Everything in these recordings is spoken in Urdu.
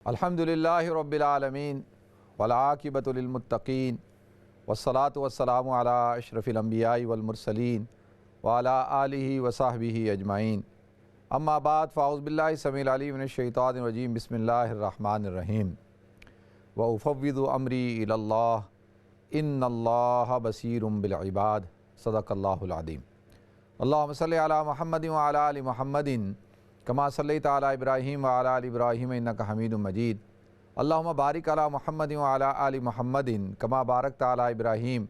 الحمدللہ رب العالمین والعاقبۃ للمتقین والصلاة والسلام علی اشرف الانبیاء والمرسلین وعلی آلہ وصحبہ اجمعین اما بعد فاعوذ باللہ السمیع العلیم من الشیطان الرجیم بسم اللہ الرحمن الرحیم وافوض امری الی اللہ ان اللہ بصیر بالعباد صدق اللہ العظیم اللہم صلی علی محمد وعلی آل محمد کما صلیت علی ابراہیم وعلی آل ابراہیم انک حمید مجید اللہم بارک علی محمد وعلی آل محمد کما بارکت علی ابراہیم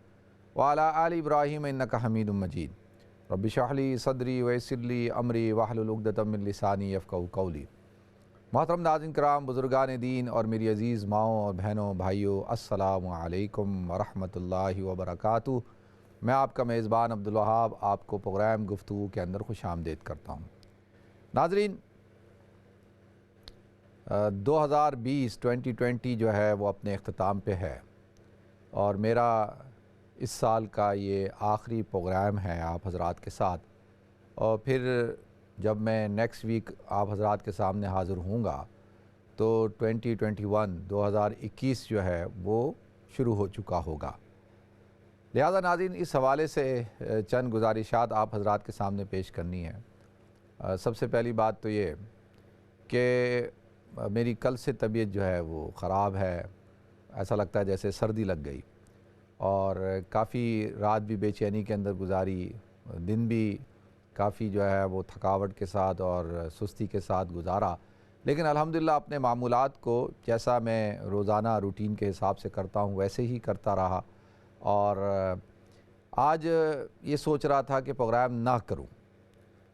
وعلی آل ابراہیم انک حمید مجید رب اشرح لی صدری ویسر لی امری واحلل عقدۃ من لسانی یفقہوا قولی۔ محترم ناظرین کرام، بزرگان دین اور میری عزیز ماؤں اور بہنوں بھائیوں، السلام علیکم ورحمۃ اللہ وبرکاتہ۔ میں آپ کا میزبان عبدالوہاب آپ کو پروگرام گفتگو کے اندر خوش آمدید کرتا ہوں۔ ناظرین، 2020 جو ہے وہ اپنے اختتام پہ ہے، اور میرا اس سال کا یہ آخری پروگرام ہے آپ حضرات کے ساتھ، اور پھر جب میں نیکسٹ ویک آپ حضرات کے سامنے حاضر ہوں گا تو 2021 جو ہے وہ شروع ہو چکا ہوگا۔ لہذا ناظرین، اس حوالے سے چند گزارشات آپ حضرات کے سامنے پیش کرنی ہے۔ سب سے پہلی بات تو یہ کہ میری کل سے طبیعت جو ہے وہ خراب ہے، ایسا لگتا ہے جیسے سردی لگ گئی، اور کافی رات بھی بے چینی کے اندر گزاری، دن بھی کافی جو ہے وہ تھکاوٹ کے ساتھ اور سستی کے ساتھ گزارا، لیکن الحمدللہ اپنے معمولات کو جیسا میں روزانہ روٹین کے حساب سے کرتا ہوں ویسے ہی کرتا رہا، اور آج یہ سوچ رہا تھا کہ پروگرام نہ کروں،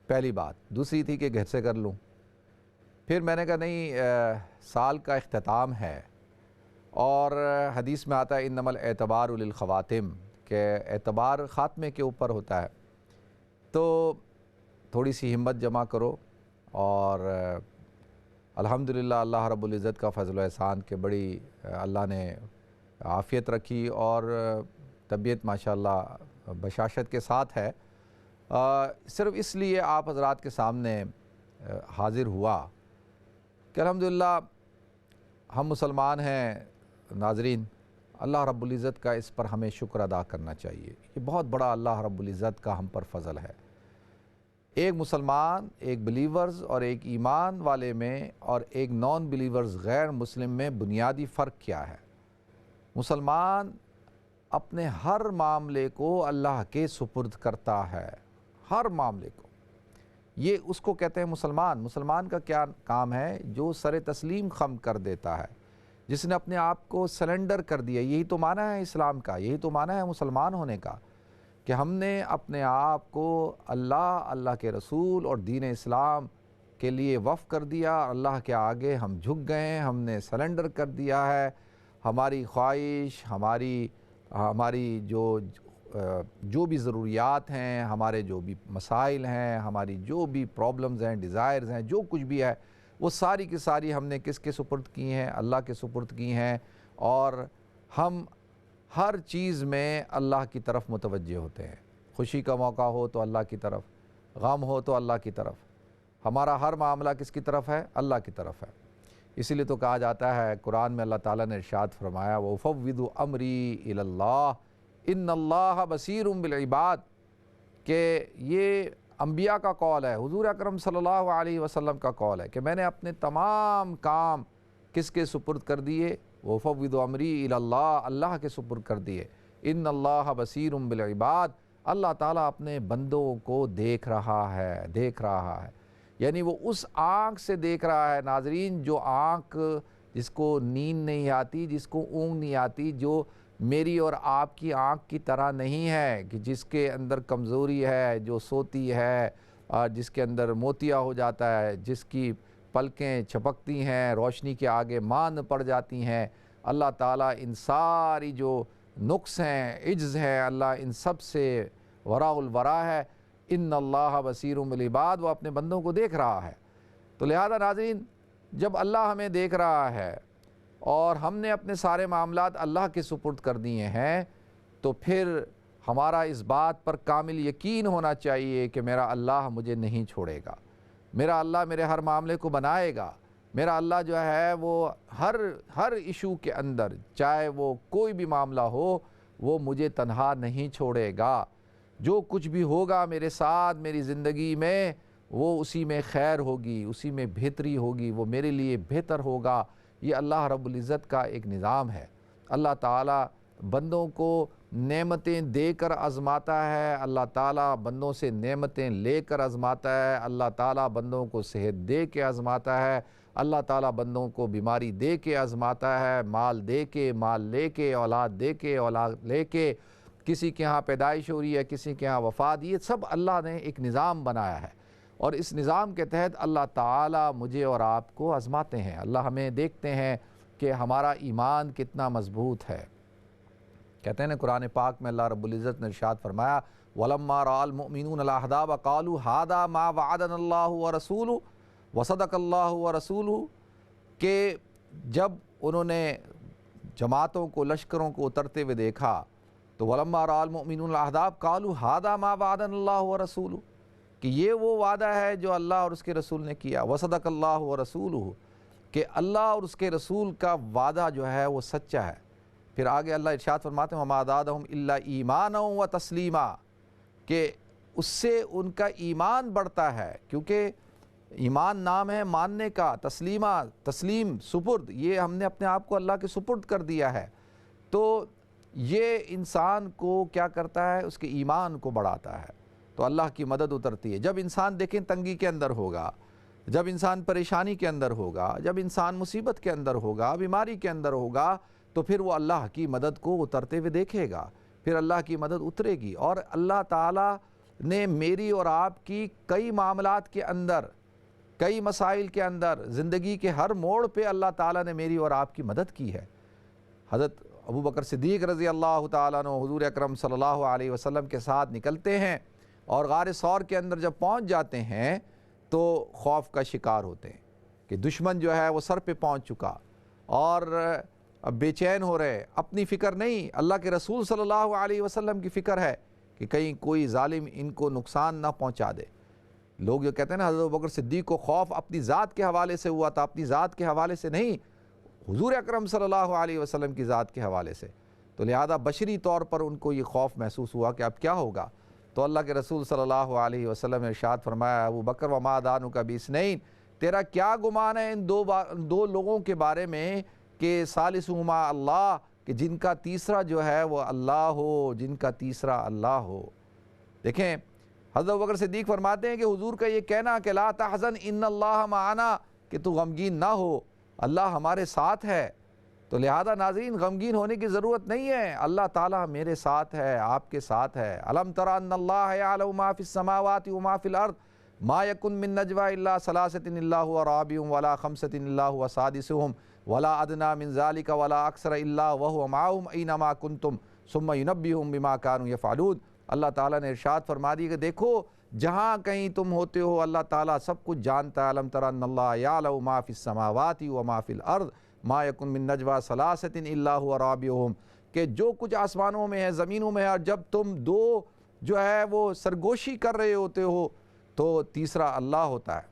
پہلی بات۔ دوسری تھی کہ گھر سے کر لوں۔ پھر میں نے کہا نہیں، سال کا اختتام ہے، اور حدیث میں آتا ہے انما الاعتبار للخواتم، کہ اعتبار خاتمے کے اوپر ہوتا ہے، تو تھوڑی سی ہمت جمع کرو، اور الحمدللہ اللہ رب العزت کا فضل و احسان کہ بڑی اللہ نے عافیت رکھی، اور طبیعت ماشاءاللہ بشاشت کے ساتھ ہے۔ صرف اس لیے آپ حضرات کے سامنے حاضر ہوا کہ الحمدللہ ہم مسلمان ہیں۔ ناظرین، اللہ رب العزت کا اس پر ہمیں شکر ادا کرنا چاہیے، یہ بہت بڑا اللہ رب العزت کا ہم پر فضل ہے۔ ایک مسلمان، ایک بلیورز اور ایک ایمان والے میں اور ایک نان بلیورز غیر مسلم میں بنیادی فرق کیا ہے؟ مسلمان اپنے ہر معاملے کو اللہ کے سپرد کرتا ہے، ہر معاملے کو۔ یہ اس کو کہتے ہیں مسلمان۔ مسلمان کا کیا کام ہے؟ جو سر تسلیم خم کر دیتا ہے، جس نے اپنے آپ کو سلنڈر کر دیا۔ یہی تو معنی ہے اسلام کا، یہی تو معنی ہے مسلمان ہونے کا، کہ ہم نے اپنے آپ کو اللہ کے رسول اور دین اسلام کے لیے وقف کر دیا، اللہ کے آگے ہم جھک گئے، ہم نے سلنڈر کر دیا ہے۔ ہماری خواہش، ہماری جو بھی ضروریات ہیں، ہمارے جو بھی مسائل ہیں، ہماری جو بھی پرابلمز ہیں، ڈیزائرز ہیں، جو کچھ بھی ہے، وہ ساری کی ساری ہم نے کس کے سپرد کی ہیں؟ اللہ کے سپرد کی ہیں، اور ہم ہر چیز میں اللہ کی طرف متوجہ ہوتے ہیں۔ خوشی کا موقع ہو تو اللہ کی طرف، غم ہو تو اللہ کی طرف، ہمارا ہر معاملہ کس کی طرف ہے؟ اللہ کی طرف ہے۔ اسی لیے تو کہا جاتا ہے قرآن میں، اللہ تعالیٰ نے ارشاد فرمایا وَأُفَوِّضُ أَمْرِي إِلَى اللَّهِ إِنَّ اللَّهَ بَصِيرٌ بِالْعِبَادِ، کہ یہ انبیاء کا قول ہے، حضور اکرم صلی اللہ علیہ وسلم کا قول ہے کہ میں نے اپنے تمام کام کس کے سپرد کر دیے؟ وَأُفَوِّضُ أَمْرِي إِلَى اللَّهِ، اللہ کے سپرد کر دیے۔ إِنَّ اللَّهَ بَصِيرٌ بِالْعِبَادِ، اللہ تعالیٰ اپنے بندوں کو دیکھ رہا ہے، یعنی وہ اس آنکھ سے دیکھ رہا ہے ناظرین، جو آنکھ جس کو نیند نہیں آتی، جس کو اونگ نہیں آتی، جو میری اور آپ کی آنکھ کی طرح نہیں ہے، کہ جس کے اندر کمزوری ہے، جو سوتی ہے، جس کے اندر موتیا ہو جاتا ہے، جس کی پلکیں چھپکتی ہیں، روشنی کے آگے ماند پڑ جاتی ہیں۔ اللہ تعالیٰ ان ساری جو نقص ہیں، عجز ہیں، اللہ ان سب سے وراء الورا ہے۔ ان اللہ بصیر بالعباد، وہ اپنے بندوں کو دیکھ رہا ہے۔ تو لہذا ناظرین، جب اللہ ہمیں دیکھ رہا ہے اور ہم نے اپنے سارے معاملات اللہ کے سپرد کر دیے ہیں، تو پھر ہمارا اس بات پر کامل یقین ہونا چاہیے کہ میرا اللہ مجھے نہیں چھوڑے گا، میرا اللہ میرے ہر معاملے کو بنائے گا، میرا اللہ جو ہے وہ ہر ایشو کے اندر، چاہے وہ کوئی بھی معاملہ ہو، وہ مجھے تنہا نہیں چھوڑے گا۔ جو کچھ بھی ہوگا میرے ساتھ میری زندگی میں، وہ اسی میں خیر ہوگی، اسی میں بہتری ہوگی، وہ میرے لیے بہتر ہوگا۔ یہ اللہ رب العزت کا ایک نظام ہے۔ اللہ تعالیٰ بندوں کو نعمتیں دے کر آزماتا ہے، اللہ تعالیٰ بندوں سے نعمتیں لے کر آزماتا ہے، اللہ تعالیٰ بندوں کو صحت دے کے آزماتا ہے، اللہ تعالیٰ بندوں کو بیماری دے کے آزماتا ہے، مال دے کے، مال لے کے، اولاد دے کے، اولاد لے کے، کسی کے ہاں پیدائش ہو رہی ہے، کسی کے ہاں وفات، یہ سب اللہ نے ایک نظام بنایا ہے، اور اس نظام کے تحت اللہ تعالیٰ مجھے اور آپ کو آزماتے ہیں۔ اللہ ہمیں دیکھتے ہیں کہ ہمارا ایمان کتنا مضبوط ہے۔ کہتے ہیں نا قرآن پاک میں اللہ رب العزت نے ارشاد فرمایا وَلَمَّا رَأَى الْمُؤْمِنُونَ الْأَحْزَابَ قَالُوا هَذَا مَا وَعَدَنَا اللَّهُ وَرَسُولُهُ وَصَدَقَ اللَّهُ وَرَسُولُهُ، کہ جب انہوں نے جماعتوں کو، لشکروں کو اترتے ہوئے دیکھا تو وَلَمَّا رَأَى الْمُؤْمِنُونَ الْأَحْزَابَ قَالُوا هَذَا مَا وَعَدَنَا اللَّهُ وَرَسُولُهُ، کہ یہ وہ وعدہ ہے جو اللہ اور اس کے رسول نے کیا، وَصَدَقَ اللَّهُ وَرَسُولُهُ، کہ اللہ اور اس کے رسول کا وعدہ جو ہے وہ سچا ہے۔ پھر آگے اللہ ارشاد فرماتے ہیں وَمَا زَادَهُمْ إِلَّا إِيمَانًا وَتَسْلِيمًا، کہ اس سے ان کا ایمان بڑھتا ہے، کیونکہ ایمان نام ہے ماننے کا، تسلیم، سپرد، یہ ہم نے اپنے آپ کو اللہ کے سپرد کر دیا ہے، تو یہ انسان کو کیا کرتا ہے، اس کے ایمان کو بڑھاتا ہے، تو اللہ کی مدد اترتی ہے۔ جب انسان دیکھیں تنگی کے اندر ہوگا، جب انسان پریشانی کے اندر ہوگا، جب انسان مصیبت کے اندر ہوگا، بیماری کے اندر ہوگا، تو پھر وہ اللہ کی مدد کو اترتے ہوئے دیکھے گا، پھر اللہ کی مدد اترے گی۔ اور اللہ تعالیٰ نے میری اور آپ کی کئی معاملات کے اندر، کئی مسائل کے اندر، زندگی کے ہر موڑ پہ اللہ تعالیٰ نے میری اور آپ کی مدد کی ہے۔ حضرت ابو بکر صدیق رضی اللہ تعالیٰ عنہ حضور اکرم صلی اللہ علیہ وسلم کے ساتھ نکلتے ہیں، اور غار ثور کے اندر جب پہنچ جاتے ہیں تو خوف کا شکار ہوتے ہیں کہ دشمن جو ہے وہ سر پہ پہنچ چکا، اور اب بے چین ہو رہے، اپنی فکر نہیں، اللہ کے رسول صلی اللہ علیہ وسلم کی فکر ہے کہ کہیں کوئی ظالم ان کو نقصان نہ پہنچا دے۔ لوگ جو کہتے ہیں نا حضرت ابوبکر صدیق کو خوف اپنی ذات کے حوالے سے ہوا تھا، اپنی ذات کے حوالے سے نہیں، حضور اکرم صلی اللہ علیہ وسلم کی ذات کے حوالے سے، تو لہذا بشری طور پر ان کو یہ خوف محسوس ہوا کہ اب کیا ہوگا۔ تو اللہ کے رسول صلی اللہ علیہ وسلم نے ارشاد فرمایا ابو بکر وما دانک باثنین، تیرا کیا گمان ہے ان دو لوگوں کے بارے میں کہ ثالثہما اللہ، کہ جن کا تیسرا جو ہے وہ اللہ ہو، جن کا تیسرا اللہ ہو۔ دیکھیں حضرت ابوبکر صدیق فرماتے ہیں کہ حضور کا یہ کہنا کہ لا تحزن ان اللہ معنا، کہ تو غمگین نہ ہو، اللہ ہمارے ساتھ ہے، تو لہذا ناظرین غمگین ہونے کی ضرورت نہیں ہے، اللہ تعالیٰ میرے ساتھ ہے، آپ کے ساتھ ہے۔ الم تر ان اللہ یعلم ما فی السماوات وما فی الارض ما یکن من نجوى الا ثلاثة الا هو رابعهم ولا خمسة الا هو سادسهم ولا ادنى من ذلك ولا اکثر الا وهو معهم اينما كنتم ثم ينبئهم بما كانوا يفعلون۔ اللہ تعالیٰ نے ارشاد فرما دی کہ دیکھو جہاں کہیں تم ہوتے ہو اللہ تعالیٰ سب کچھ جانتا ہے۔ الم تر ان اللہ یعلم ما فی السماوات وما فی الارض ما یکن من نجوى ثلاثة الا هو رابعهم، کہ جو کچھ آسمانوں میں ہے، زمینوں میں ہے، اور جب تم دو جو ہے وہ سرگوشی کر رہے ہوتے ہو تو تیسرا اللہ ہوتا ہے۔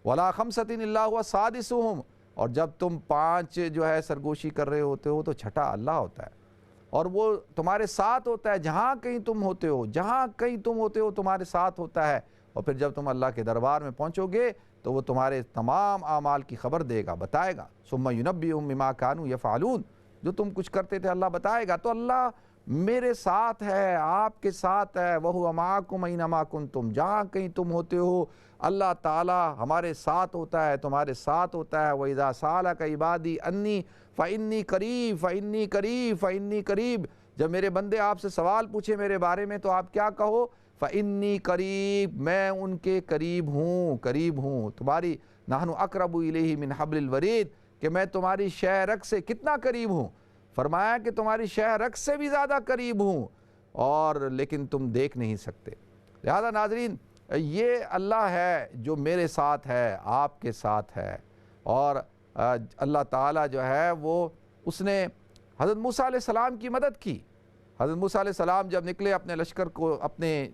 ولا خمسۃ الا هو سادسهم، اور جب تم پانچ جو ہے سرگوشی کر رہے ہوتے ہو تو چھٹا اللہ ہوتا ہے، اور وہ تمہارے ساتھ ہوتا ہے جہاں کہیں تم ہوتے ہو، جہاں کہیں تم ہوتے ہو تمہارے ساتھ ہوتا ہے، اور پھر جب تم اللہ کے دربار میں پہنچو گے تو وہ تمہارے تمام اعمال کی خبر دے گا، بتائے گا۔ ثم ينبئهم بما كانوا يفعلون، جو تم کچھ کرتے تھے اللہ بتائے گا۔ تو اللہ میرے ساتھ ہے، آپ کے ساتھ ہے، وَهُوَ مَعَكُمْ أَيْنَمَا كُنْتُمْ، جہاں کہیں تم ہوتے ہو اللہ تعالیٰ ہمارے ساتھ ہوتا ہے، تمہارے ساتھ ہوتا ہے۔ وَإِذَا سَأَلَكَ عِبَادِي أَنِّي فَإِنِّي قَرِيبٌ فَإِنِّي قَرِيبٌ فَإِنِّي قَرِيبٌ، جب میرے بندے آپ سے سوال پوچھے میرے بارے میں تو آپ کیا کہو؟ فَإِنِّي قَرِيبٌ، میں ان کے قریب ہوں، تمہاری نَحْنُ أَقْرَبُ إِلَيْهِ مِنْ حَبْلِ الْوَرِيدِ، کہ میں تمہاری شہ رگ سے کتنا قریب ہوں، فرمایا کہ تمہاری شہ رگ سے بھی زیادہ قریب ہوں، اور لیکن تم دیکھ نہیں سکتے۔ لہذا ناظرین یہ اللہ ہے جو میرے ساتھ ہے، آپ کے ساتھ ہے، اور اللہ تعالیٰ جو ہے وہ اس نے حضرت موسیٰ علیہ السلام کی مدد کی۔ حضرت موسیٰ علیہ السلام جب نکلے اپنے لشکر کو، اپنے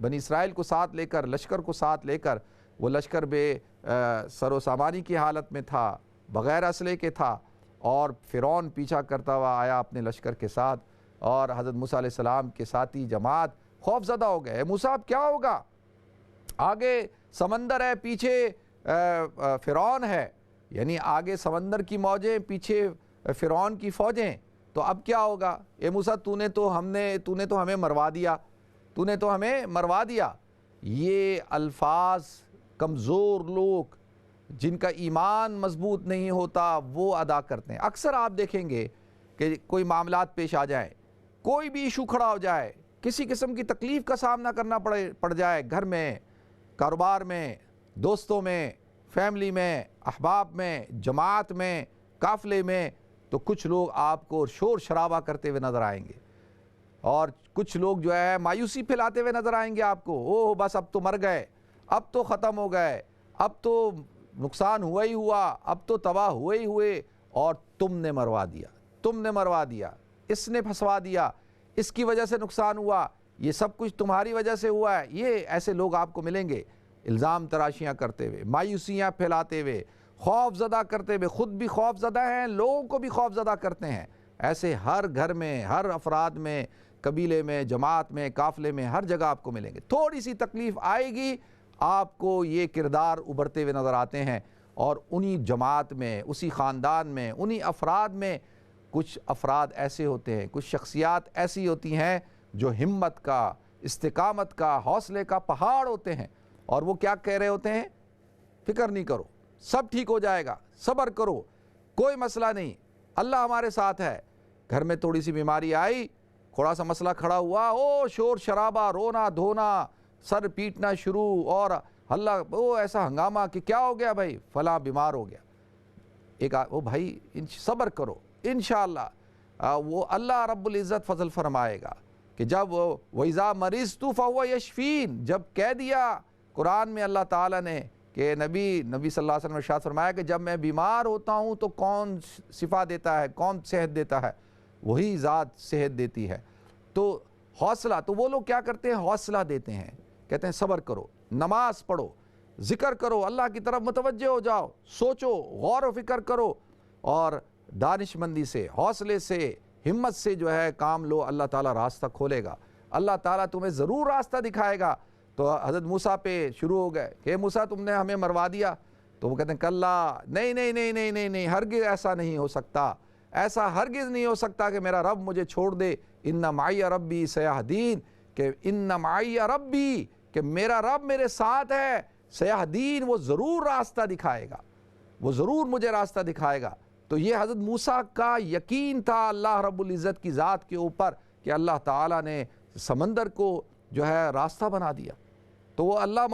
بنی اسرائیل کو ساتھ لے کر، لشکر کو ساتھ لے کر، وہ لشکر بے سر و سامانی کی حالت میں تھا، بغیر اسلحے کے تھا، اور فرعون پیچھا کرتا ہوا آیا اپنے لشکر کے ساتھ، اور حضرت موسیٰ علیہ السلام کے ساتھی جماعت خوف زدہ ہو گئے، موسیٰ اب کیا ہوگا؟ آگے سمندر ہے، پیچھے فرعون ہے، یعنی آگے سمندر کی موجیں، پیچھے فرعون کی فوجیں، تو اب کیا ہوگا؟ اے موسیٰ تو نے تو ہمیں مروا دیا۔ یہ الفاظ کمزور لوگ جن کا ایمان مضبوط نہیں ہوتا وہ ادا کرتے ہیں۔ اکثر آپ دیکھیں گے کہ کوئی معاملات پیش آ جائیں، کوئی بھی ایشو کھڑا ہو جائے، کسی قسم کی تکلیف کا سامنا کرنا پڑ جائے، گھر میں، کاروبار میں، دوستوں میں، فیملی میں، احباب میں، جماعت میں، قافلے میں، تو کچھ لوگ آپ کو شور شرابہ کرتے ہوئے نظر آئیں گے، اور کچھ لوگ جو ہے مایوسی پھیلاتے ہوئے نظر آئیں گے آپ کو، اوہ بس اب تو مر گئے، اب تو ختم ہو گئے، اب تو نقصان ہوا ہی ہوا، اب تو تباہ ہوئے، اور تم نے مروا دیا، اس نے پھنسوا دیا، اس کی وجہ سے نقصان ہوا، یہ سب کچھ تمہاری وجہ سے ہوا ہے۔ یہ ایسے لوگ آپ کو ملیں گے، الزام تراشیاں کرتے ہوئے، مایوسیاں پھیلاتے ہوئے، خوف زدہ کرتے ہوئے، خود بھی خوف زدہ ہیں، لوگوں کو بھی خوف زدہ کرتے ہیں۔ ایسے ہر گھر میں، ہر افراد میں، قبیلے میں، جماعت میں، قافلے میں، ہر جگہ آپ کو ملیں گے۔ تھوڑی سی تکلیف آئے گی، آپ کو یہ کردار ابھرتے ہوئے نظر آتے ہیں، اور انہی جماعت میں، اسی خاندان میں، انہی افراد میں کچھ افراد ایسے ہوتے ہیں، کچھ شخصیات ایسی ہوتی ہیں جو ہمت کا، استقامت کا، حوصلے کا پہاڑ ہوتے ہیں، اور وہ کیا کہہ رہے ہوتے ہیں؟ فکر نہیں کرو، سب ٹھیک ہو جائے گا، صبر کرو، کوئی مسئلہ نہیں، اللہ ہمارے ساتھ ہے۔ گھر میں تھوڑی سی بیماری آئی، تھوڑا سا مسئلہ کھڑا ہوا، او شور شرابہ، رونا دھونا، سر پیٹنا شروع، اور اللہ ایسا ہنگامہ کہ کیا ہو گیا بھائی؟ فلاں بیمار ہو گیا۔ او بھائی صبر کرو، انشاءاللہ وہ اللہ رب العزت فضل فرمائے گا، کہ جب وَإِذَا مَرِضْتُ فَهُوَ يَشْفِينِ، جب کہہ دیا قرآن میں اللہ تعالیٰ نے کہ نبی صلی اللہ علیہ وسلم نے ارشاد فرمایا کہ جب میں بیمار ہوتا ہوں تو کون شفا دیتا ہے، کون صحت دیتا ہے؟ وہی ذات صحت دیتی ہے۔ تو حوصلہ، تو وہ لوگ کیا کرتے ہیں؟ حوصلہ دیتے ہیں، کہتے ہیں صبر کرو، نماز پڑھو، ذکر کرو، اللہ کی طرف متوجہ ہو جاؤ، سوچو، غور و فکر کرو، اور دانش مندی سے، حوصلے سے، ہمت سے جو ہے کام لو، اللہ تعالیٰ راستہ کھولے گا، اللہ تعالیٰ تمہیں ضرور راستہ دکھائے گا۔ تو حضرت موسیٰ پہ شروع ہو گئے کہ موسیٰ تم نے ہمیں مروا دیا، تو وہ کہتے ہیں کلا، نہیں، ہرگز ایسا نہیں ہو سکتا، ایسا ہرگز نہیں ہو سکتا کہ میرا رب مجھے چھوڑ دے، ان معی ربی سیہدین، کہ ان معی ربی، کہ میرا رب میرے ساتھ ہے، سیہدین، وہ ضرور راستہ دکھائے گا، وہ ضرور مجھے راستہ دکھائے گا۔ تو یہ حضرت موسیٰ کا یقین تھا اللہ رب العزت کی ذات کے اوپر، کہ اللہ تعالیٰ نے سمندر کو جو ہے راستہ بنا دیا۔ تو وہ اللہ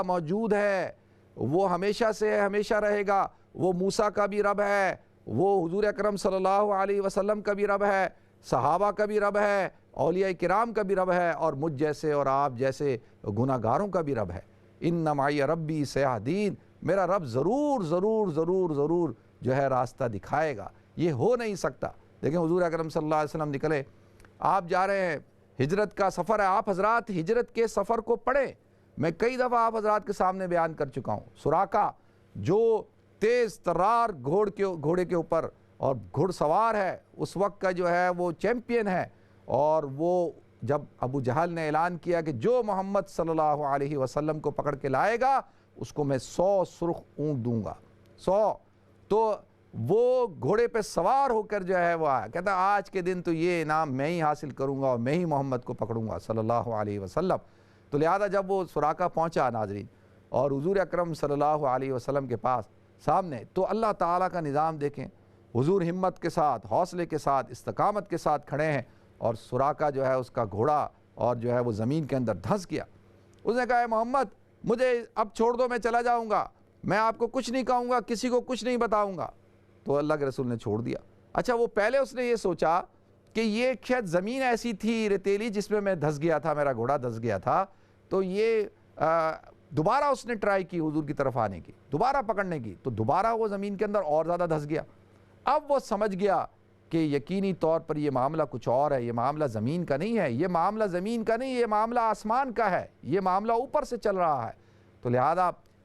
موجود ہے، وہ ہمیشہ سے ہمیشہ رہے گا، وہ موسیٰ کا بھی رب ہے، وہ حضور اکرم صلی اللہ علیہ وسلم کا بھی رب ہے، صحابہ کا بھی رب ہے، اولیاء کرام کا بھی رب ہے، اور مجھ جیسے اور آپ جیسے گناہ گاروں کا بھی رب ہے۔ ان معی ربی سیہدین، میرا رب ضرور جو ہے راستہ دکھائے گا، یہ ہو نہیں سکتا۔ دیکھیں حضور اکرم صلی اللہ علیہ وسلم نکلے، آپ جا رہے ہیں، ہجرت کا سفر ہے، آپ حضرات ہجرت کے سفر کو پڑھیں، میں کئی دفعہ آپ حضرات کے سامنے بیان کر چکا ہوں۔ سراقہ جو تیز ترار گھوڑے کے اوپر اور گھڑ سوار ہے، اس وقت کا جو ہے وہ چیمپئن ہے، اور وہ جب ابو جہل نے اعلان کیا کہ جو محمد صلی اللہ علیہ وسلم کو پکڑ کے لائے گا اس کو میں 100 سرخ اونٹ دوں گا، 100، تو وہ گھوڑے پہ سوار ہو کر جو ہے وہ آیا، کہتا آج کے دن تو یہ انعام میں ہی حاصل کروں گا، اور میں ہی محمد کو پکڑوں گا صلی اللہ علیہ وسلم۔ تو لہذا جب وہ سراقہ پہنچا ناظرین، اور حضور اکرم صلی اللہ علیہ وسلم کے پاس سامنے، تو اللہ تعالیٰ کا نظام دیکھیں، حضور ہمت کے ساتھ، حوصلے کے ساتھ، استقامت کے ساتھ کھڑے ہیں، اور سراقہ جو ہے اس کا گھوڑا اور جو ہے وہ زمین کے اندر دھنس گیا۔ اس نے کہا اے محمد مجھے اب چھوڑ دو، میں چلا جاؤں گا، میں آپ کو کچھ نہیں کہوں گا، کسی کو کچھ نہیں بتاؤں گا۔ تو اللہ کے رسول نے چھوڑ دیا۔ اچھا وہ پہلے اس نے یہ سوچا کہ یہ شاید زمین ایسی تھی ریتیلی جس میں دھس گیا تھا، میرا گھوڑا دھس گیا تھا، تو یہ دوبارہ اس نے ٹرائی کی حضور کی طرف آنے کی، دوبارہ پکڑنے کی، تو دوبارہ وہ زمین کے اندر اور زیادہ دھس گیا۔ اب وہ سمجھ گیا کہ یقینی طور پر یہ معاملہ کچھ اور ہے، یہ معاملہ زمین کا نہیں ہے، یہ معاملہ زمین کا نہیں، یہ معاملہ آسمان کا ہے، یہ معاملہ اوپر سے چل رہا ہے۔ تو لہذا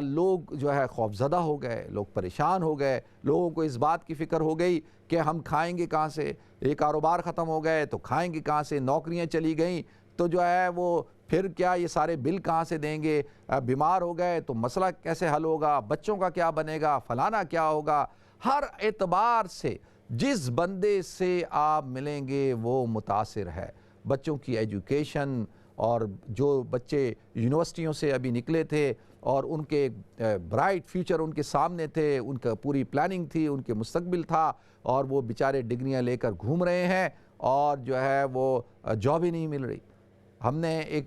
لوگ جو ہے خوف زدہ ہو گئے، لوگ پریشان ہو گئے، لوگوں کو اس بات کی فکر ہو گئی کہ ہم کھائیں گے کہاں سے، یہ کاروبار ختم ہو گئے تو کھائیں گے کہاں سے، نوکریاں چلی گئیں تو جو ہے وہ پھر کیا یہ سارے بل کہاں سے دیں گے، بیمار ہو گئے تو مسئلہ کیسے حل ہوگا، بچوں کا کیا بنے گا، فلانا کیا ہوگا۔ ہر اعتبار سے جس بندے سے آپ ملیں گے وہ متاثر ہے۔ بچوں کی ایجوکیشن، اور جو بچے یونیورسٹیوں سے ابھی نکلے تھے اور ان کے برائٹ فیوچر ان کے سامنے تھے، ان کا پوری پلاننگ تھی، ان کے مستقبل تھا، اور وہ بیچارے ڈگریاں لے کر گھوم رہے ہیں اور جو ہے وہ جاب ہی نہیں مل رہی۔ ہم نے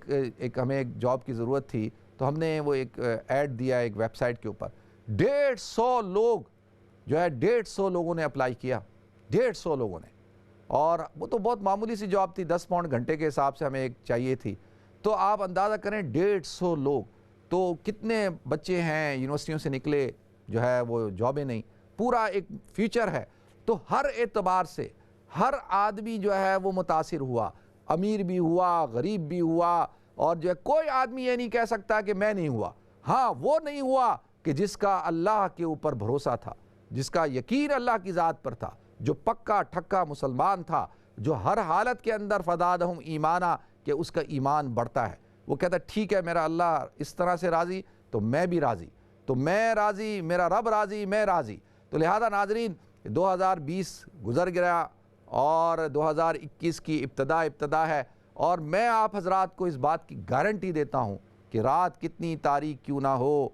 ہمیں ایک جاب کی ضرورت تھی تو ہم نے وہ ایک ایڈ دیا ایک ویب سائٹ کے اوپر، 150 لوگ جو ہے 150 لوگوں نے اپلائی کیا، 150 لوگوں نے، اور وہ تو بہت معمولی سی جاب تھی، 10 پاؤنڈ گھنٹے کے حساب سے ہمیں ایک چاہیے تھی۔ تو آپ اندازہ کریں 150 لوگ، تو کتنے بچے ہیں یونیورسٹیوں سے نکلے جو ہے وہ جابیں نہیں، پورا ایک فیوچر ہے۔ تو ہر اعتبار سے ہر آدمی جو ہے وہ متاثر ہوا، امیر بھی ہوا، غریب بھی ہوا، اور جو ہے کوئی آدمی یہ نہیں کہہ سکتا کہ میں نہیں ہوا۔ ہاں وہ نہیں ہوا کہ جس کا اللہ کے اوپر بھروسہ تھا، جس کا یقین اللہ کی ذات پر تھا، جو پکا ٹھکا مسلمان تھا، جو ہر حالت کے اندر فزادہم ایمانا، کہ اس کا ایمان بڑھتا ہے، وہ کہتا ہے ٹھیک ہے میرا اللہ اس طرح سے راضی تو میں بھی راضی، تو میں راضی، میرا رب راضی، میں راضی۔ تو لہذا ناظرین 2020 گزر گیا اور 2021 کی ابتدا ہے، اور میں آپ حضرات کو اس بات کی گارنٹی دیتا ہوں کہ رات کتنی تاریک کیوں نہ ہو،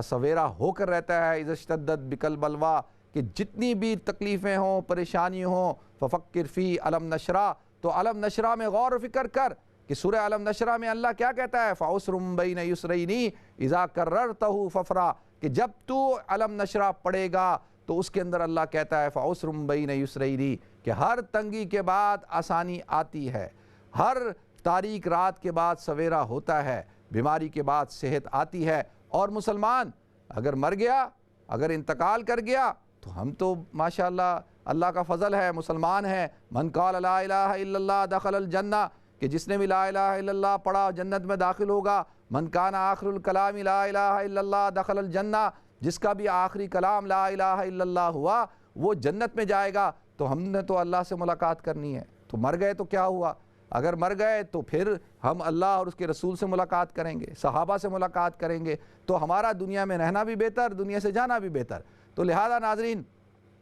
سویرا ہو کر رہتا ہے، اذا اشتدت بک البلویٰ، کہ جتنی بھی تکلیفیں ہوں، پریشانی ہوں، ففکر فی علم نشرہ، تو علم نشرہ میں غور و فکر کر کہ سورہ علم نشرہ میں اللہ کیا کہتا ہے، فَعُسْرٌ بَيْنَ يُسْرَيْنِ اِذَا كَرَّرْتَهُ فَفْرَا، کہ جب تو علم نشرہ پڑھے گا تو اس کے اندر اللہ کہتا ہے فَعُسْرٌ بَيْنَ يُسْرَيْنِ، کہ ہر تنگی کے بعد آسانی آتی ہے، ہر تاریک رات کے بعد سویرا ہوتا ہے، بیماری کے بعد صحت آتی ہے۔ اور مسلمان اگر مر گیا، اگر انتقال کر گیا، تو ہم تو ماشاءاللہ اللہ کا فضل ہے، مسلمان ہیں۔ من قال لا الہ الا اللہ دخل الجنہ، کہ جس نے بھی لا الہ الا اللہ پڑھا جنت میں داخل ہوگا۔ من کان آخر الکلام لا الہ الا اللہ دخل الجنہ، جس کا بھی آخری کلام لا الہ الا اللہ ہوا وہ جنت میں جائے گا۔ تو ہم نے تو اللہ سے ملاقات کرنی ہے، تو مر گئے تو کیا ہوا، اگر مر گئے تو پھر ہم اللہ اور اس کے رسول سے ملاقات کریں گے، صحابہ سے ملاقات کریں گے، تو ہمارا دنیا میں رہنا بھی بہتر، دنیا سے جانا بھی بہتر۔ تو لہذا ناظرین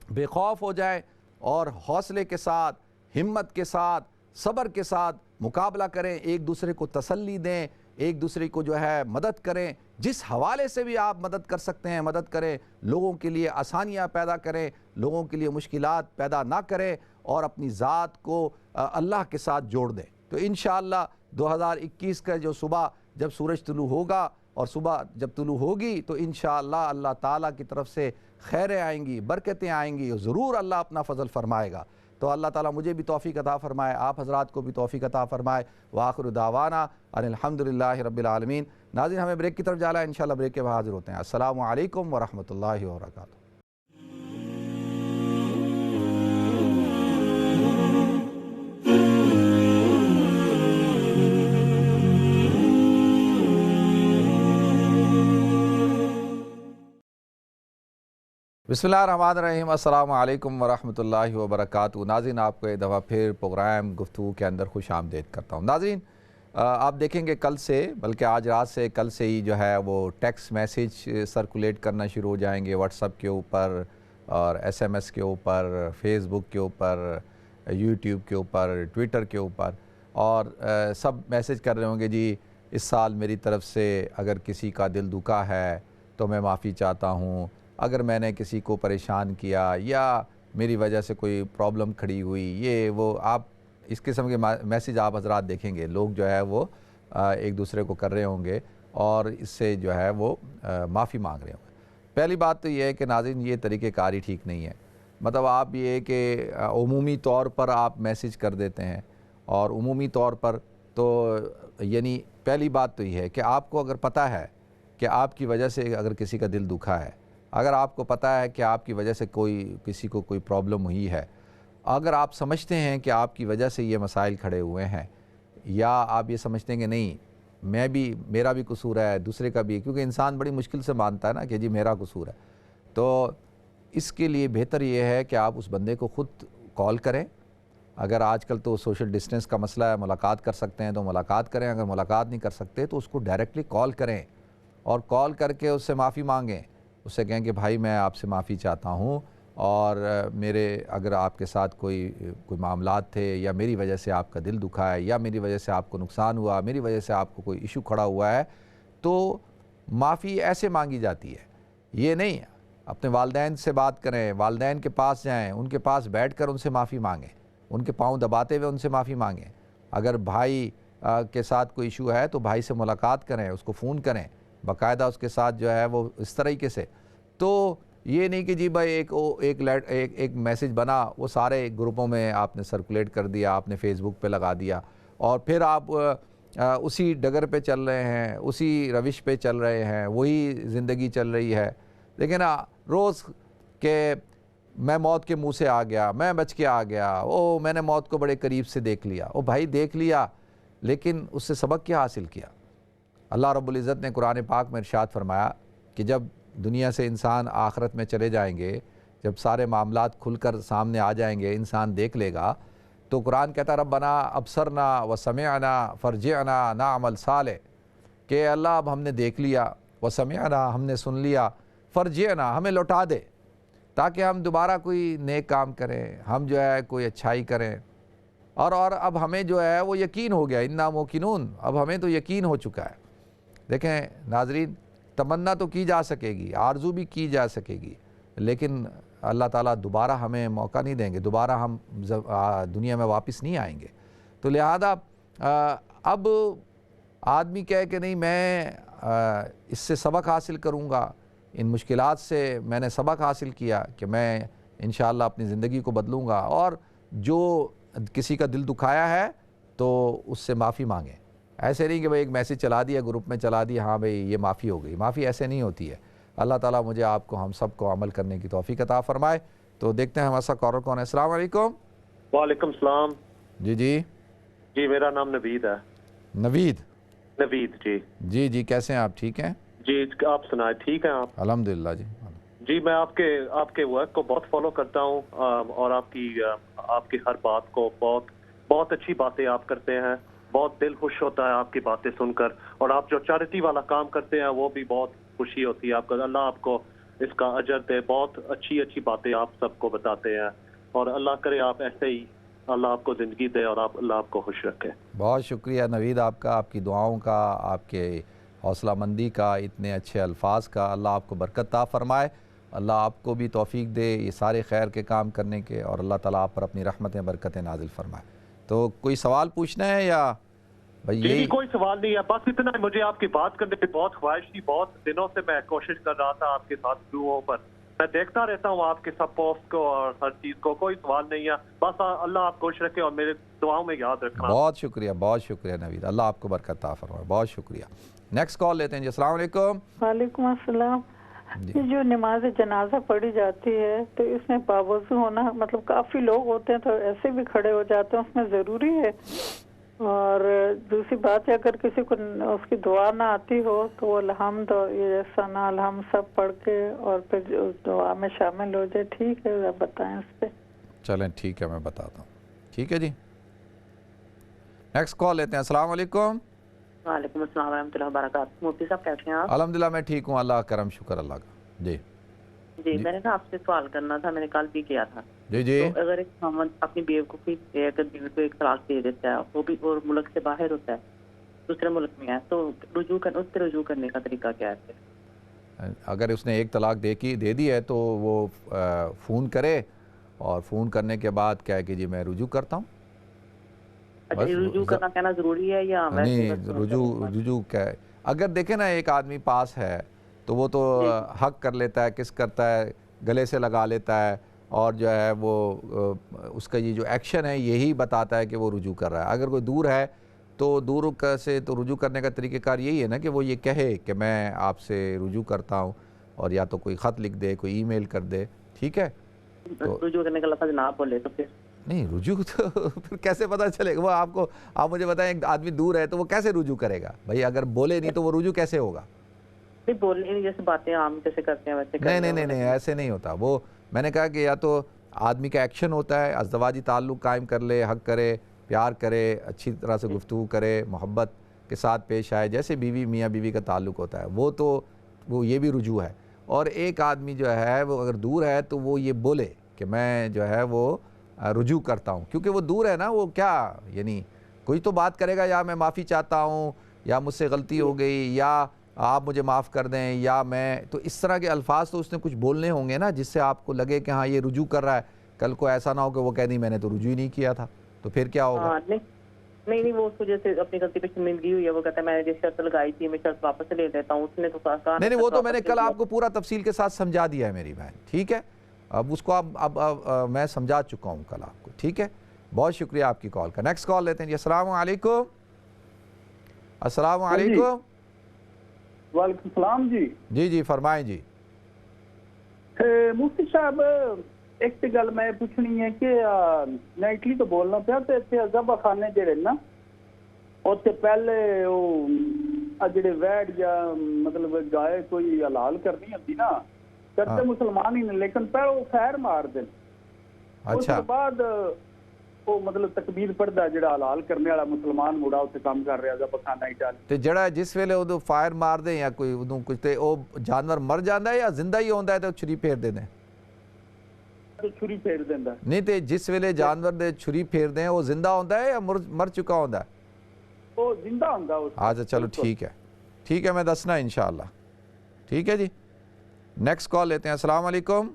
بے خوف ہو جائیں اور حوصلے کے ساتھ، ہمت کے ساتھ، صبر کے ساتھ مقابلہ کریں، ایک دوسرے کو تسلی دیں، ایک دوسرے کو جو ہے مدد کریں، جس حوالے سے بھی آپ مدد کر سکتے ہیں مدد کریں، لوگوں کے لیے آسانیاں پیدا کریں، لوگوں کے لیے مشکلات پیدا نہ کریں، اور اپنی ذات کو اللہ کے ساتھ جوڑ دیں۔ تو انشاءاللہ 2021 کا جو صبح جب سورج طلوع ہوگا اور صبح جب طلوع ہوگی تو انشاءاللہ اللہ تعالیٰ کی طرف سے خیریں آئیں گی، برکتیں آئیں گی، ضرور اللہ اپنا فضل فرمائے گا۔ تو اللہ تعالیٰ مجھے بھی توفیق عطا فرمائے، آپ حضرات کو بھی توفیق عطا فرمائے۔ وآخر دعوانا ان الحمدللہ رب العالمین۔ ناظرین ہمیں بریک کی طرف جانا ہے، انشاءاللہ بریک کے بعد حاضر ہوتے ہیں۔ السلام علیکم ورحمۃ اللہ وبرکاتہ۔ بسم اللہ الرحمن الرحیم۔ السلام علیکم ورحمۃ اللہ وبرکاتہ۔ ناظرین آپ کو ایک دفعہ پھر پروگرام گفتگو کے اندر خوش آمدید کرتا ہوں۔ ناظرین آپ دیکھیں گے کل سے، بلکہ آج رات سے، کل سے ہی جو ہے وہ ٹیکسٹ میسیج سرکولیٹ کرنا شروع ہو جائیں گے، واٹس ایپ کے اوپر اور ایس ایم ایس کے اوپر، فیس بک کے اوپر، یوٹیوب کے اوپر، ٹویٹر کے اوپر، اور سب میسیج کر رہے ہوں گے جی اس سال میری طرف سے اگر کسی کا دل دکھا ہے تو میں معافی چاہتا ہوں، اگر میں نے کسی کو پریشان کیا یا میری وجہ سے کوئی پرابلم کھڑی ہوئی، یہ وہ آپ اس قسم کے میسیج آپ حضرات دیکھیں گے، لوگ جو ہے وہ ایک دوسرے کو کر رہے ہوں گے اور اس سے جو ہے وہ معافی مانگ رہے ہوں گے۔ پہلی بات تو یہ ہے کہ ناظرین یہ طریقہ کار ہی ٹھیک نہیں ہے، مطلب آپ یہ کہ عمومی طور پر آپ میسیج کر دیتے ہیں، اور عمومی طور پر تو یعنی پہلی بات تو یہ ہے کہ آپ کو اگر پتہ ہے کہ آپ کی وجہ سے اگر کسی کا دل دکھا ہے، اگر آپ کو پتہ ہے کہ آپ کی وجہ سے کسی کو کوئی پرابلم ہوئی ہے، اگر آپ سمجھتے ہیں کہ آپ کی وجہ سے یہ مسائل کھڑے ہوئے ہیں، یا آپ یہ سمجھتے ہیں کہ نہیں میں بھی میرا بھی قصور ہے, دوسرے کا بھی, کیونکہ انسان بڑی مشکل سے مانتا ہے نا کہ جی میرا قصور ہے. تو اس کے لیے بہتر یہ ہے کہ آپ اس بندے کو خود کال کریں. اگر آج کل تو سوشل ڈسٹینس کا مسئلہ ہے, ملاقات کر سکتے ہیں تو ملاقات کریں, اگر ملاقات نہیں کر سکتے تو اس کو ڈائریکٹلی کال کریں اور کال کر کے اس سے معافی مانگیں. اس سے کہیں کہ بھائی میں آپ سے معافی چاہتا ہوں, اور میرے اگر آپ کے ساتھ کوئی معاملات تھے یا میری وجہ سے آپ کا دل دکھا ہے یا میری وجہ سے آپ کو نقصان ہوا, میری وجہ سے آپ کو کوئی ایشو کھڑا ہوا ہے, تو معافی ایسے مانگی جاتی ہے, یہ نہیں. اپنے والدین سے بات کریں, والدین کے پاس جائیں, ان کے پاس بیٹھ کر ان سے معافی مانگیں, ان کے پاؤں دباتے ہوئے ان سے معافی مانگیں. اگر بھائی کے ساتھ کوئی ایشو ہے تو بھائی سے ملاقات کریں, اس کو فون کریں باقاعدہ, اس کے ساتھ جو ہے وہ اس طریقے سے. تو یہ نہیں کہ جی بھائی ایک میسیج بنا, وہ سارے گروپوں میں آپ نے سرکولیٹ کر دیا, آپ نے فیس بک پہ لگا دیا, اور پھر آپ اسی ڈگر پہ چل رہے ہیں, اسی روش پہ چل رہے ہیں, وہی زندگی چل رہی ہے. لیکن روز کہ میں موت کے منہ سے آ گیا, میں بچ کے آ گیا, میں نے موت کو بڑے قریب سے دیکھ لیا. بھائی دیکھ لیا, لیکن اس سے سبق کیا حاصل کیا؟ اللہ رب العزت نے قرآن پاک میں ارشاد فرمایا کہ جب دنیا سے انسان آخرت میں چلے جائیں گے, جب سارے معاملات کھل کر سامنے آ جائیں گے, انسان دیکھ لے گا, تو قرآن کہتا ربنا ابصرنا وسمعنا فرجعنا نعمل صالح, کہ اللہ اب ہم نے دیکھ لیا, وسمعنا ہم نے سن لیا, فرجعنا ہمیں لوٹا دے تاکہ ہم دوبارہ کوئی نیک کام کریں, ہم جو ہے کوئی اچھائی کریں. اور اب ہمیں جو ہے وہ یقین ہو گیا, انا موقنون, اب ہمیں تو یقین ہو چکا ہے. دیکھیں ناظرین, تمنا تو کی جا سکے گی, آرزو بھی کی جا سکے گی, لیکن اللہ تعالیٰ دوبارہ ہمیں موقع نہیں دیں گے, دوبارہ ہم دنیا میں واپس نہیں آئیں گے. تو لہذا اب آدمی کہے کہ نہیں میں اس سے سبق حاصل کروں گا, ان مشکلات سے میں نے سبق حاصل کیا کہ میں انشاءاللہ اپنی زندگی کو بدلوں گا, اور جو کسی کا دل دکھایا ہے تو اس سے معافی مانگیں. ایسے نہیں کہ بھئی ایک میسیج چلا دیا, گروپ میں چلا دیا, ہاں بھئی یہ معافی ہو گئی. معافی ایسے نہیں ہوتی ہے. اللہ تعالیٰ مجھے آپ کو ہم سب کو عمل کرنے کی توفیق عطا فرمائے. تو دیکھتے ہیں ہمارا سا کالر کون ہے. السلام علیکم. وعلیکم السلام. جی میرا نام نوید ہے. نوید جی کیسے ہیں آپ؟ ٹھیک ہیں جی, آپ سنائیں ٹھیک ہیں آپ؟ الحمدللہ. جی میں آپ کے ورک کو بہت فالو کرتا ہوں, اور آپ کی ہر بات کو بہت اچھی باتیں آپ کرتے ہیں, بہت دل خوش ہوتا ہے آپ کی باتیں سن کر, اور آپ جو چیریٹی والا کام کرتے ہیں وہ بھی بہت خوشی ہوتی ہے آپ کو. اللہ آپ کو اس کا اجر دے, بہت اچھی باتیں آپ سب کو بتاتے ہیں, اور اللہ کرے آپ ایسے ہی, اللہ آپ کو زندگی دے اور اللہ آپ کو خوش رکھے. بہت شکریہ نوید آپ کا, آپ کی دعاؤں کا, آپ کے حوصلہ مندی کا, اتنے اچھے الفاظ کا. اللہ آپ کو برکت عطا فرمائے, اللہ آپ کو بھی توفیق دے یہ سارے خیر کے کام کرنے کے, اور اللہ تعالیٰ آپ پر اپنی رحمتیں برکتیں نازل فرمائے. تو کوئی سوال پوچھنا ہے یا بھائی جی یہی؟ کوئی سوال نہیں ہے, بس اتنا ہے, مجھے آپ کی بات کرنے کی بہت خواہش تھی. بہت دنوں سے میں کوشش کر رہا تھا آپ کے ساتھ ویڈیوؤں پر, میں دیکھتا رہتا ہوں آپ کے سب پوسٹ کو اور ہر چیز کو. کوئی سوال نہیں ہے, بس اللہ آپ خوش رکھے اور میرے دعاؤں میں یاد رکھنا. بہت شکریہ نوید, اللہ آپ کو برکت عطا فرمائے. بہت شکریہ. نیکسٹ کال لیتے ہیں جی. السلام علیکم. وعلیکم السلام. یہ جو نماز جنازہ پڑھی جاتی ہے تو اس میں باوضو ہونا, مطلب کافی لوگ ہوتے ہیں تو ایسے بھی کھڑے ہو جاتے ہیں, اس میں ضروری ہے؟ اور دوسری بات ہے, اگر کسی کو اس کی دعا نہ آتی ہو تو وہ الحمد اور یہ ثنا الحمد سب پڑھ کے اور پھر اس دعا میں شامل ہو جائے. ٹھیک ہے, بتائیں اس پہ. چلیں ٹھیک ہے, میں بتاتا ہوں. ٹھیک ہے جی, نیکسٹ کال لیتے ہیں. السلام علیکم. وعلیکم السلام ورحمۃ اللہ وبرکاتہ. مفتی صاحب کیسے ہیں آپ؟ الحمدللہ میں ٹھیک ہوں, اللہ کرم شکر اللہ کا. جی میں نے نا آپ سے سوال کرنا تھا, میں نے کل بھی کیا تھا. جی تو اگر ایک خاوند اپنی بیوی کو ایک طلاق دے دیتا ہے, وہ بھی اور ملک سے باہر ہوتا ہے, دوسرے ملک میں ہے, تو اس سے رجوع کرنے کا طریقہ کیا ہے؟ اگر اس نے ایک طلاق دے دی ہے تو وہ فون کرے, اور فون کرنے کے بعد کہے کہ جی میں رجوع کرتا ہوں. اچھا, رجوع کرنا کہنا ضروری ہے یا نہیں؟ رجوع کیا ہے, اگر دیکھیں نا ایک آدمی پاس ہے تو وہ تو حق کر لیتا ہے, کس کرتا ہے, گلے سے لگا لیتا ہے, اور جو ہے وہ اس کا یہ جو ایکشن ہے یہی بتاتا ہے کہ وہ رجوع کر رہا ہے. اگر کوئی دور ہے تو دور سے تو رجوع کرنے کا طریقہ کار یہی ہے نا کہ وہ یہ کہے کہ میں آپ سے رجوع کرتا ہوں, اور یا تو کوئی خط لکھ دے, کوئی ای میل کر دے. ٹھیک ہے, رجوع کرنے کا لفظ نہ بولے تو پھر نہیں رجوع تو پھر کیسے پتہ چلے گا؟ وہ آپ مجھے بتائیں ایک آدمی دور ہے تو وہ کیسے رجوع کرے گا بھائی؟ اگر بولے نہیں تو وہ رجوع کیسے ہوگا؟ نہیں بولنے نہیں، جیسے باتیں عام جیسے کرتے ہیں ویسے نہیں ایسے نہیں ہوتا. وہ میں نے کہا کہ یا تو آدمی کا ایکشن ہوتا ہے، ازدواجی تعلق قائم کر لے، حق کرے، پیار کرے، اچھی طرح سے گفتگو کرے، محبت کے ساتھ پیش آئے، جیسے بیوی میاں بیوی کا تعلق ہوتا ہے، وہ یہ بھی رجوع ہے. اور ایک آدمی جو ہے وہ اگر دور ہے تو وہ یہ بولے کہ میں جو ہے وہ رجوع کرتا ہوں، کیونکہ وہ دور ہے نا. وہ کیا یعنی کوئی تو بات کرے گا، یا میں معافی چاہتا ہوں، یا مجھ سے غلطی ہو گئی، یا آپ مجھے معاف کر دیں، یا میں تو اس طرح کے الفاظ تو اس نے کچھ بولنے ہوں گے نا جس سے آپ کو لگے کہ ہاں یہ رجوع کر رہا ہے. کل کو ایسا نہ ہو کہ وہ کہہ دی میں نے تو رجوع ہی نہیں کیا تھا، تو پھر کیا ہوگا؟ نہیں وہ اس وجہ سے اپنی غلطی پہ شرمندگی ہوئی ہے. وہ کہتا ہے میں جس شرط لگائی تھی میں شرط واپس لے لیتا ہوں. اس نے تو کہا نہیں وہ تو میں نے کل آپ کو پورا تفصیل کے ساتھ سمجھا دیا ہے میری بہن، ٹھیک ہے. اب اس کو اب میں سمجھا چکا ہوں کل آپ کو، ٹھیک ہے. بہت شکریہ آپ کی کال کا. نیکسٹ کال لیتے ہیں جی. السلام علیکم. السلام علیکم. وعلیکم السلام جی. جی فرمائیں جی. مفتی صاحب ایک گل میں پوچھنی ہے کہ میں اٹلی تو بولنا پیا تے اتنے ذبح خانے جڑے نا اتنے پہلے وہ جڑے ویڈ یا مطلب گائے کوئی حلال کرنی ہوتی نا کرتے مسلمان ہی نہیں، لیکن پہلے وہ خیر مار دیں. اس کے بعد وہ مطلب تکبیر پڑھدا جڑا حلال کرنے والا مسلمان مڑا اتنے کام کر رہا ذبح خانہ ہی ڈال تے جڑا جس ویلے ادو فائر مار دیں یا کوئی ادو کچھ تے او جانور مر جاندا ہے یا زندہ ہی ہوندا ہے تے چھری پھیر دے دیں؟ چھری پھیر دیندا نہیں تے جس ویلے جانور دے چھری پھیر دیں وہ زندہ ہوندا ہے یا مر چکا ہوندا ہے؟ وہ زندہ ہوندا اس. اچھا چلو ٹھیک ہے میں دسنا انشاءاللہ. ٹھیک ہے جی. نیکسٹ کال لیتے ہیں. السلام علیکم.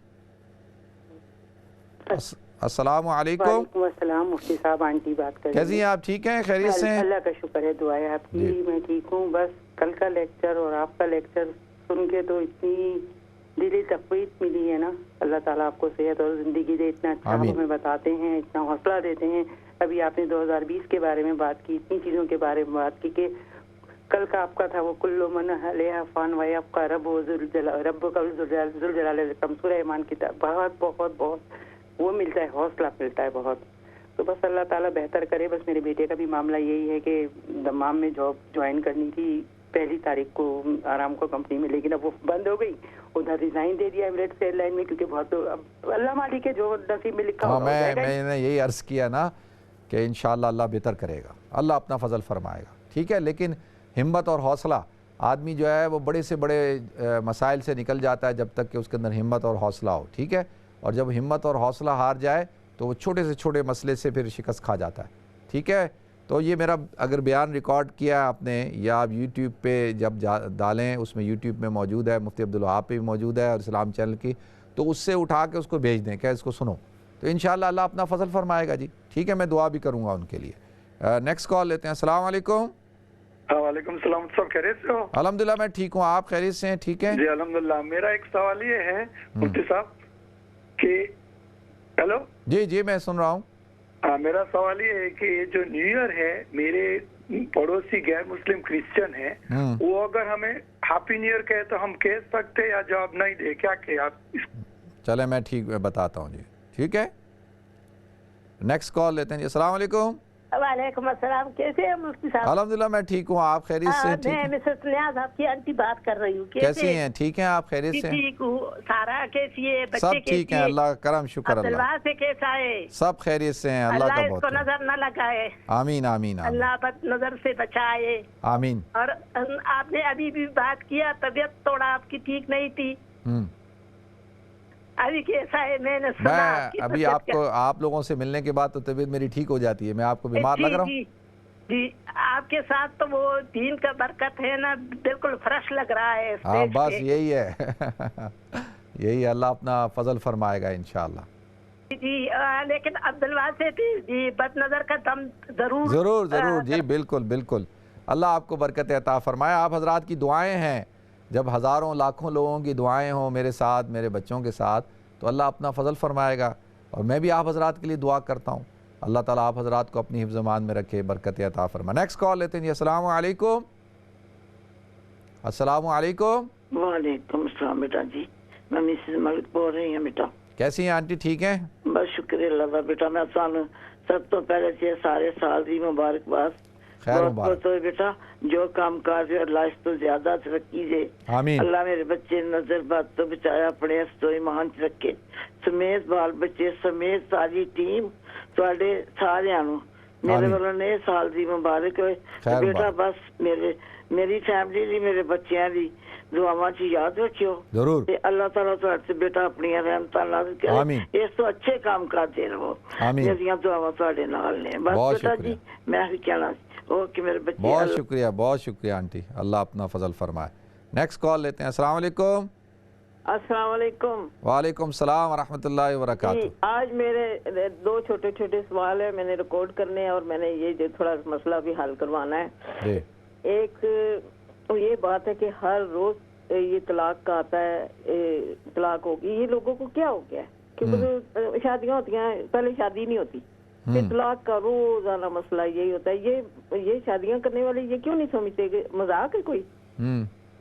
السلام علیکم. وعلیکم السلام. مفتی صاحب آنٹی بات کر رہی ہیں. کیسی ہیں آپ؟ ٹھیک ہیں؟ خیریت سے ہیں؟ اللہ کا شکر ہے، دعا ہے آپ کی. میں ٹھیک ہوں. بس کل کا لیکچر اور آپ کا لیکچر سن کے تو اتنی دلی تقویت ملی ہے نا. اللہ تعالیٰ آپ کو صحت اور زندگی دے. اتنا اچھا ہمیں بتاتے ہیں، اتنا حوصلہ دیتے ہیں. ابھی آپ نے 2020 کے بارے میں بات کی، اتنی چیزوں کے بارے میں بات کی کہ کل کا آپ کا تھا وہ کل من علیہا فان ویبقی رب کا ذوالجلال والاکرام سورہ ایمان کی. بہت بہت بہت وہ ملتا ہے، حوصلہ ملتا ہے بہت. تو بس اللہ تعالیٰ بہتر کرے. بس میرے بیٹے کا بھی معاملہ یہی ہے کہ دمام میں جاب جوائن کرنی تھی 1 تاریخ کو آرام کو کمپنی میں، لیکن اب وہ بند ہو گئی. ادھر ریزائن دے دیا ایمریٹس ایئر لائن میں، کیونکہ بہت اللہ مالک ہے جو نصیب میں لکھا ہوگا. میں نے یہی عرض کیا نا کہ انشاءاللہ اللہ بہتر کرے گا، اللہ اپنا فضل فرمائے گا. ٹھیک ہے. لیکن ہمت اور حوصلہ، آدمی جو ہے وہ بڑے سے بڑے مسائل سے نکل جاتا ہے جب تک کہ اس کے اندر ہمت اور حوصلہ ہو. ٹھیک ہے. اور جب ہمت اور حوصلہ ہار جائے تو وہ چھوٹے سے چھوٹے مسئلے سے پھر شکست کھا جاتا ہے. ٹھیک ہے. تو یہ میرا اگر بیان ریکارڈ کیا آپ نے یا آپ یوٹیوب پہ جب ڈالیں، اس میں یوٹیوب میں موجود ہے، مفتی عبدالوہاب پہ بھی موجود ہے اور اسلام چینل کی، تو اس سے اٹھا کے اس کو بھیج دیں کہ اس کو سنو، تو انشاءاللہ اللہ اپنا فضل فرمائے گا جی. ٹھیک ہے. میں دعا بھی کروں گا ان کے لیے. نیکسٹ کال لیتے ہیں. السلام علیکم. وعلیکم السلام. سب خیریت سے ہو؟ الحمدللہ میں ٹھیک ہوں. آپ خیریت سے ہیں؟ ٹھیک ہے جی الحمدللہ. میرا ایک سوال یہ ہے مفتی صاحب کہ ہیلو جی میں سن رہا ہوں. میرا سوال یہ ہے کہ یہ جو نیو ایئر ہے، میرے پڑوسی غیر مسلم کرسچن ہیں، وہ اگر ہمیں ہیپی نیو ایئر کہے تو ہم کہہ سکتے یا جواب نہیں دے؟ کیا کہ آپ چلے میں ٹھیک بتاتا ہوں جی. ٹھیک ہے. نیکسٹ کال لیتے ہیں جی. السلام علیکم. وعلیکم السلام. کیسے ہیں مفتی صاحب؟ الحمدللہ میں ٹھیک ہوں. آپ خیریت سے ہیں؟ میں مسز نیاز آپ کی آنٹی بات کر رہی ہوں. کیسی ہیں؟ ٹھیک ہیں آپ؟ خیریت سے ہیں؟ ٹھیک ہوں. سارا کیسی ہے؟ سب ٹھیک ہیں اللہ کرم شکر اللہ. عبداللہ سے کیسا ہے؟ سب خیریت سے ہیں اللہ کا اس کو نظر نہ لگائے. آمین آمین. اللہ بد نظر سے بچائے. آمین. اور آپ نے ابھی بھی بات کیا طبیعت تھوڑا آپ کی ٹھیک نہیں تھی. ابھی کیسا ہے؟ میں نے سنا ابھی آپ لوگوں سے ملنے کے بعد تو طبیعت میری ٹھیک ہو جاتی ہے. میں آپ کو بیمار لگ رہا ہوں؟ جی آپ کے ساتھ تو وہ دین کا برکت ہے نا، بالکل فریش لگ رہا ہے. ہاں بس یہی ہے یہی اللہ اپنا فضل فرمائے گا انشاءاللہ. جی لیکن عبداللہ سے جی بد نظر کا دم ضرور جی بالکل. اللہ آپ کو برکت عطا فرمائے. آپ حضرات کی دعائیں ہیں، جب ہزاروں لاکھوں لوگوں کی دعائیں ہوں میرے ساتھ میرے بچوں کے ساتھ تو اللہ اپنا فضل فرمائے گا. اور میں بھی آپ حضرات کے لیے دعا کرتا ہوں. اللہ تعالیٰ آپ حضرات کو اپنی حفظ امان میں رکھے، برکت عطا فرمائے. نیکسٹ کال لیتے ہیں جی. السلام علیکم. السلام علیکم. وعلیکم السلام بیٹا. جی میں مسز ملک بول رہی ہوں بیٹا. کیسی ہیں آنٹی؟ ٹھیک ہیں؟ بس شکر اللہ کا بیٹا میں سانو سب تو پہلے سے سارے سال دی مبارکباد. خیر مبارک. تو بیٹا جو کام کاج ہے اللہ اس تو زیادہ ترقی دے. آمین. اللہ میرے بچے نظر بات تو بچایا اپنے اس تو ایمان چ رکھے سمیت بال بچے سمیت ساری ٹیم تواڈے سارے نو میرے والوں نے سال دی مبارک ہوئے. بیٹا بس میری فیملی دی میرے بچیاں دی دعاواں چ یاد رکھیو ضرور. تے اللہ تعالیٰ تہاڈے تے بیٹا اپنی رحمتاں نازل کرے. آمین. اس تو اچھے کام کرتے رہو. آمین. میریاں دعاواں تہاڈے نال نے. بس بیٹا جی میں بھی کہنا اوکے میرے بچے. بہت شکریہ آنٹی. اللہ اپنا فضل فرمائے. نیکسٹ کال لیتے ہیں. السلام علیکم. السلام علیکم. وعلیکم السلام ورحمۃ اللہ وبرکاتہ. آج میرے دو چھوٹے چھوٹے سوال ہیں میں نے ریکارڈ کرنے ہیں اور میں نے یہ جو تھوڑا مسئلہ بھی حل کروانا ہے. ایک یہ بات ہے کہ ہر روز یہ طلاق کا آتا ہے طلاق ہوگی. یہ لوگوں کو کیا ہو گیا ہے کیونکہ شادیاں ہوتی ہیں پہلے شادی نہیں ہوتی طلاق کا روزانہ مسئلہ یہی ہوتا ہے. یہ شادیاں کرنے والے یہ کیوں نہیں سمجھتے کہ مذاق ہے کوئی.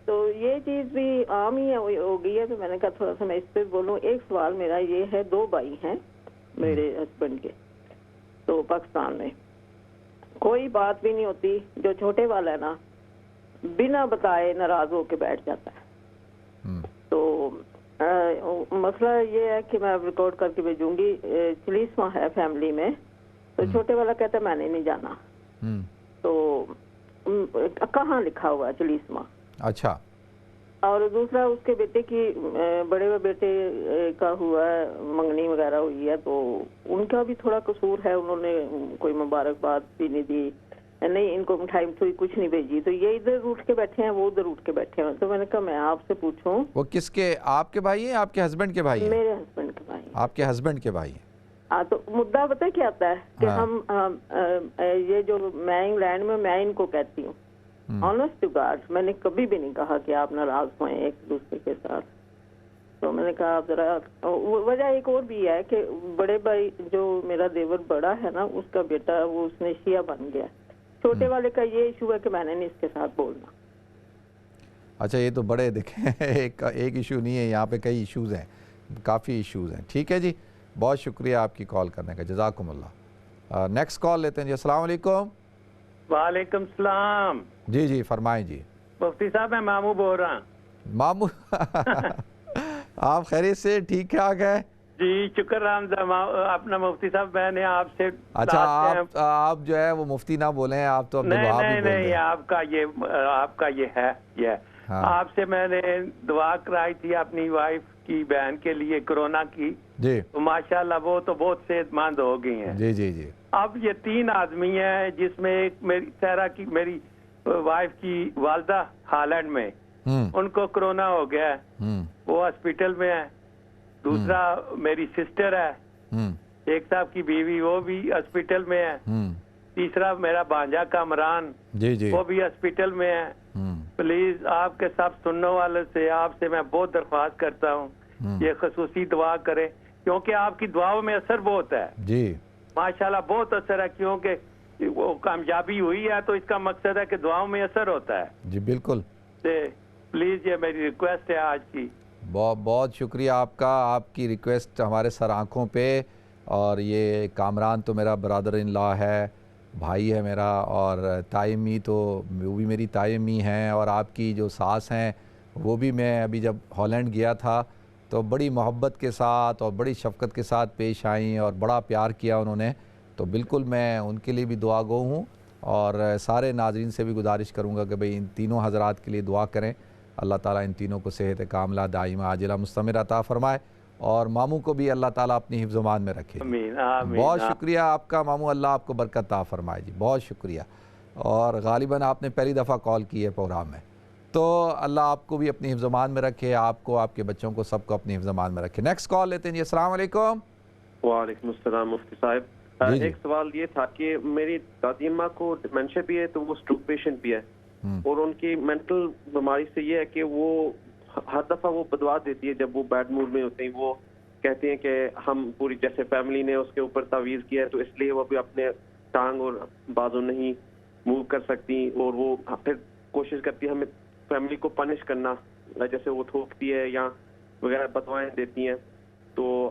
تو یہ چیز بھی عام ہی ہو گئی ہے. تو میں نے کہا تھوڑا سا میں اس پہ بولوں. ایک سوال میرا یہ ہے 2 بھائی ہیں میرے ہسبینڈ کے تو پاکستان میں کوئی بات بھی نہیں ہوتی. جو چھوٹے والا ہے نا بنا بتائے ناراض ہو کے بیٹھ جاتا ہے. تو مسئلہ یہ ہے کہ میں ریکارڈ کر کے بھیجوں گی. 40واں ہے فیملی میں تو چھوٹے والا کہتا ہے میں نے نہیں جانا. تو کہاں لکھا ہوا ہے 40واں. اچھا. اور دوسرا اس کے بیٹے کی بڑے بیٹے کا ہوا ہے منگنی وغیرہ ہوئی ہے تو ان کا بھی تھوڑا قصور ہے. انہوں نے کوئی مبارکباد بھی نہیں دی نہیں ان کو مٹھائی مٹھائی کچھ نہیں بھیجی. تو یہ ادھر اٹھ کے بیٹھے ہیں وہ ادھر اٹھ کے بیٹھے ہیں. تو میں نے کہا میں آپ سے پوچھوں. وہ کس کے آپ کے بھائی ہیں آپ کے ہسبینڈ کے بھائی ہیں؟ میرے ہسبینڈ کے بھائی. آپ کے ہسبینڈ کے بھائی ہیں. ہاں تو مدعا پتہ کیا آتا ہے کہ ہم یہ جو میں انگلینڈ میں میں ان کو کہتی ہوں آنیسٹ ٹو گاڈ میں نے کبھی بھی نہیں کہا کہ آپ ناراض ہوئیں ایک دوسرے کے ساتھ. تو میں نے کہا آپ ذرا وجہ ایک اور بھی ہے کہ بڑے بھائی جو میرا دیور بڑا ہے نا اس کا بیٹا وہ اس نے شیعہ بن گیا. چھوٹے والے کا یہ ایشو ہے کہ میں نے نہیں اس کے ساتھ بولنا. اچھا یہ تو بڑے دیکھیں ایک ایشو نہیں ہے یہاں پہ کئی ایشوز ہیں کافی ایشوز ہیں. ٹھیک ہے جی بہت شکریہ آپ کی کال کرنے کا جزاکم اللہ. نیکسٹ کال لیتے ہیں جی. السلام علیکم. وعلیکم السلام. جی فرمائیں جی. مفتی صاحب میں مامو بول رہا ہوں. مامو آپ خیریت سے ٹھیک ٹھاک ہے؟ جی شکر رحمدہ اپنا مفتی صاحب میں نے آپ سے. اچھا آپ جو ہے وہ مفتی نہ بولیں آپ تو نہیں آپ کا یہ ہے آپ سے میں نے دعا کرائی تھی اپنی وائف کی بہن کے لیے کورونا کی. جی تو ماشاءاللہ وہ تو بہت صحت مند ہو گئی ہیں. جی اب یہ 3 آدمی ہیں جس میں ایک میری سیرا کی میری وائف کی والدہ ہالینڈ میں ان کو کورونا ہو گیا ہے وہ ہاسپٹل میں ہے. دوسرا میری سسٹر ہے ایک صاحب کی بیوی وہ بھی ہاسپٹل میں ہے. تیسرا میرا بانجا کامران وہ بھی ہاسپٹل میں ہے. پلیز آپ کے سب سننے والے سے آپ سے میں بہت درخواست کرتا ہوں یہ خصوصی دعا کریں کیونکہ آپ کی دعاؤں میں اثر بہت ہے. جی ماشاءاللہ بہت اثر ہے کیونکہ وہ کامیابی ہوئی ہے تو اس کا مقصد ہے کہ دعاؤں میں اثر ہوتا ہے. جی بالکل. پلیز یہ میری ریکویسٹ ہے آج کی. بہت شکریہ آپ کا. آپ کی ریکویسٹ ہمارے سر آنکھوں پہ. اور یہ کامران تو میرا برادر ان لا ہے بھائی ہے میرا اور تائمی تو وہ بھی میری تائمی ہیں اور آپ کی جو ساس ہیں وہ بھی میں ابھی جب ہالینڈ گیا تھا تو بڑی محبت کے ساتھ اور بڑی شفقت کے ساتھ پیش آئیں اور بڑا پیار کیا انہوں نے. تو بالکل میں ان کے لیے بھی دعا گو ہوں اور سارے ناظرین سے بھی گزارش کروں گا کہ بھئی ان تینوں حضرات کے لیے دعا کریں. اللہ تعالیٰ ان تینوں کو صحت کاملہ دائمہ عاجلہ مستمر عطا فرمائے اور ماموں کو بھی اللہ تعالیٰ اپنی حفظ و امان میں رکھے. بہت شکریہ آپ کا ماموں. اللہ آپ کو برکت عطا فرمائے جی. بہت شکریہ. اور غالباً آپ نے پہلی دفعہ کال کی ہے پروگرام میں تو اللہ آپ کو بھی اپنی حفظ و امان میں رکھے آپ کو آپ کے بچوں کو سب کو اپنی حفظ و امان میں رکھے. نیکسٹ کال لیتے ہیں جی. السلام علیکم. وعلیکم السلام مفتی صاحب. ایک سوال یہ تھا کہ میری دادی اماں کو ڈیمنشیا بھی ہے تو وہ اسٹروک پیشنٹ بھی ہے اور ان کی مینٹل بیماری سے یہ ہے کہ وہ ہر دفعہ وہ بدوا دیتی ہے جب وہ بیڈ موڈ میں ہوتے ہیں. وہ کہتے ہیں کہ ہم پوری جیسے فیملی نے اس کے اوپر تعویذ کیا ہے تو اس لیے وہ بھی اپنے ٹانگ اور بازو نہیں موو کر سکتی اور وہ پھر کوشش کرتی ہے ہمیں فیملی کو پنش کرنا جیسے وہ تھوکتی ہے یا وغیرہ بدوائیں دیتی ہیں. تو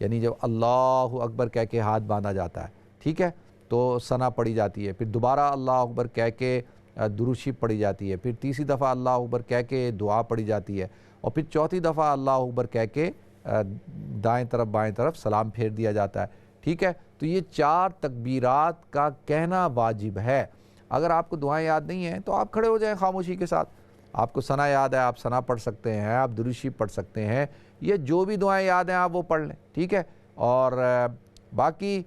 یعنی جب اللہ اکبر کہہ کے ہاتھ باندھا جاتا ہے، ٹھیک ہے، تو ثنا پڑھی جاتی ہے، پھر دوبارہ اللہ اکبر کہہ کے درود شریف پڑھی جاتی ہے، پھر تیسری دفعہ اللہ اکبر کہہ کے دعا پڑھی جاتی ہے، اور پھر چوتھی دفعہ اللہ اکبر کہہ کے دائیں طرف بائیں طرف سلام پھیر دیا جاتا ہے، ٹھیک ہے۔ تو یہ 4 تکبیرات کا کہنا واجب ہے۔ اگر آپ کو دعائیں یاد نہیں ہیں تو آپ کھڑے ہو جائیں خاموشی کے ساتھ، آپ کو ثنا یاد ہے آپ ثنا پڑھ سکتے ہیں، آپ درود شریف پڑھ سکتے ہیں، یہ جو بھی دعائیں یاد ہیں آپ وہ پڑھ لیں، ٹھیک ہے۔ اور باقی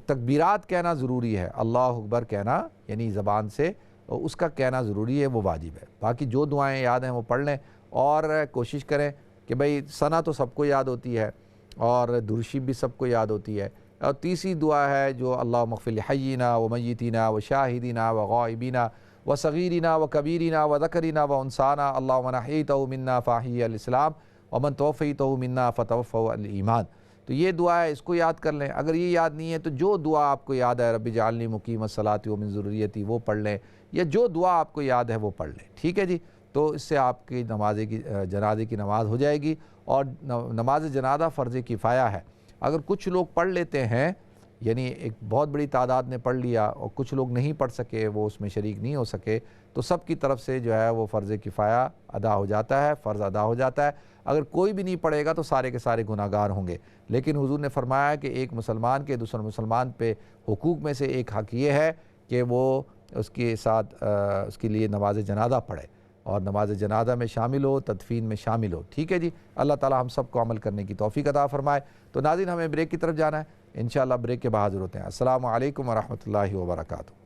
تکبیرات کہنا ضروری ہے، اللہ اکبر کہنا یعنی زبان سے اس کا کہنا ضروری ہے، وہ واجب ہے۔ باقی جو دعائیں یاد ہیں وہ پڑھ لیں، اور کوشش کریں کہ بھئی ثنا تو سب کو یاد ہوتی ہے اور درود شریف بھی سب کو یاد ہوتی ہے۔ اور تیسری دعا ہے جو اللہم اغفر لحینا و میتینا و شاہدینا و غائبینا و صغیرنا و کبیرنا و ذکرنا و انسانا اللہم من احییتہ منا فاحیہ الاسلام ومن توفیتہ منا فتوفہ الایمان۔ تو یہ دعا ہے، اس کو یاد کر لیں۔ اگر یہ یاد نہیں ہے تو جو دعا آپ کو یاد ہے رب اجعلنی مقیم الصلاۃ ومن ذریتی وہ پڑھ لیں، یا جو دعا آپ کو یاد ہے وہ پڑھ لیں، ٹھیک ہے جی۔ تو اس سے آپ کی جنازے کی نماز ہو جائے گی۔ اور نماز جنازہ فرض کفایہ ہے، اگر کچھ لوگ پڑھ لیتے ہیں، یعنی ایک بہت بڑی تعداد نے پڑھ لیا اور کچھ لوگ نہیں پڑھ سکے، وہ اس میں شریک نہیں ہو سکے، تو سب کی طرف سے جو ہے وہ فرض کفایہ ادا ہو جاتا ہے، فرض ادا ہو جاتا ہے۔ اگر کوئی بھی نہیں پڑھے گا تو سارے کے سارے گناہگار ہوں گے۔ لیکن حضور نے فرمایا کہ ایک مسلمان کے دوسرے مسلمان پہ حقوق میں سے ایک حق یہ ہے کہ وہ اس کے ساتھ اس کے لیے نماز جنازہ پڑھے اور نماز جنازہ میں شامل ہو، تدفین میں شامل ہو، ٹھیک ہے جی۔ اللہ تعالی ہم سب کو عمل کرنے کی توفیق عطا فرمائے۔ تو ناظرین ہمیں بریک کی طرف جانا ہے، انشاءاللہ بریک کے بعد حاضر ہوتے ہیں۔ السلام علیکم ورحمۃ اللہ وبرکاتہ۔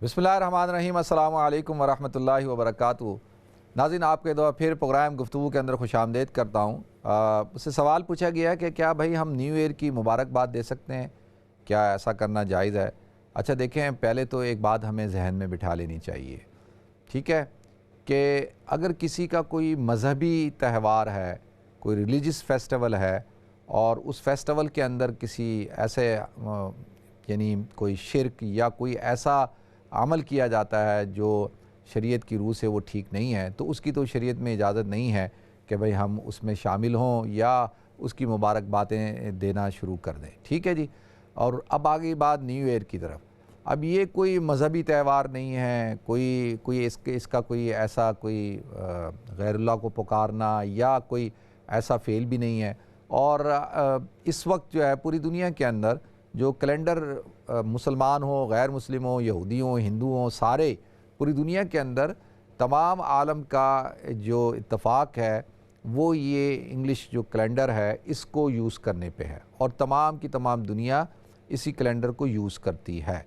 بسم اللہ الرحمن الرحیم، السلام علیکم ورحمۃ اللہ وبرکاتہ۔ ناظرین آپ کے دعا پھر پروگرام گفتگو کے اندر خوش آمدید کرتا ہوں۔ اس سے سوال پوچھا گیا ہے کہ کیا بھائی ہم نیو ایئر کی مبارکباد دے سکتے ہیں، کیا ایسا کرنا جائز ہے؟ اچھا دیکھیں، پہلے تو ایک بات ہمیں ذہن میں بٹھا لینی چاہیے، ٹھیک ہے، کہ اگر کسی کا کوئی مذہبی تہوار ہے، کوئی ریلیجس فیسٹیول ہے، اور اس فیسٹیول کے اندر کسی ایسے یعنی کوئی شرک یا کوئی ایسا عمل کیا جاتا ہے جو شریعت کی روح سے وہ ٹھیک نہیں ہے، تو اس کی تو شریعت میں اجازت نہیں ہے کہ بھئی ہم اس میں شامل ہوں یا اس کی مبارکبادیں دینا شروع کر دیں، ٹھیک ہے جی۔ اور اب آگئی بات نیو ایئر کی طرف۔ اب یہ کوئی مذہبی تہوار نہیں ہے، کوئی اس کا کوئی ایسا کوئی غیر اللہ کو پکارنا یا کوئی ایسا فعل بھی نہیں ہے۔ اور اس وقت جو ہے پوری دنیا کے اندر جو کیلنڈر مسلمان ہوں، غیر مسلم ہوں، یہودی ہوں، ہندو ہوں، سارے پوری دنیا کے اندر تمام عالم کا جو اتفاق ہے وہ یہ انگلش جو کیلنڈر ہے اس کو یوز کرنے پہ ہے، اور تمام کی تمام دنیا اسی کیلنڈر کو یوز کرتی ہے۔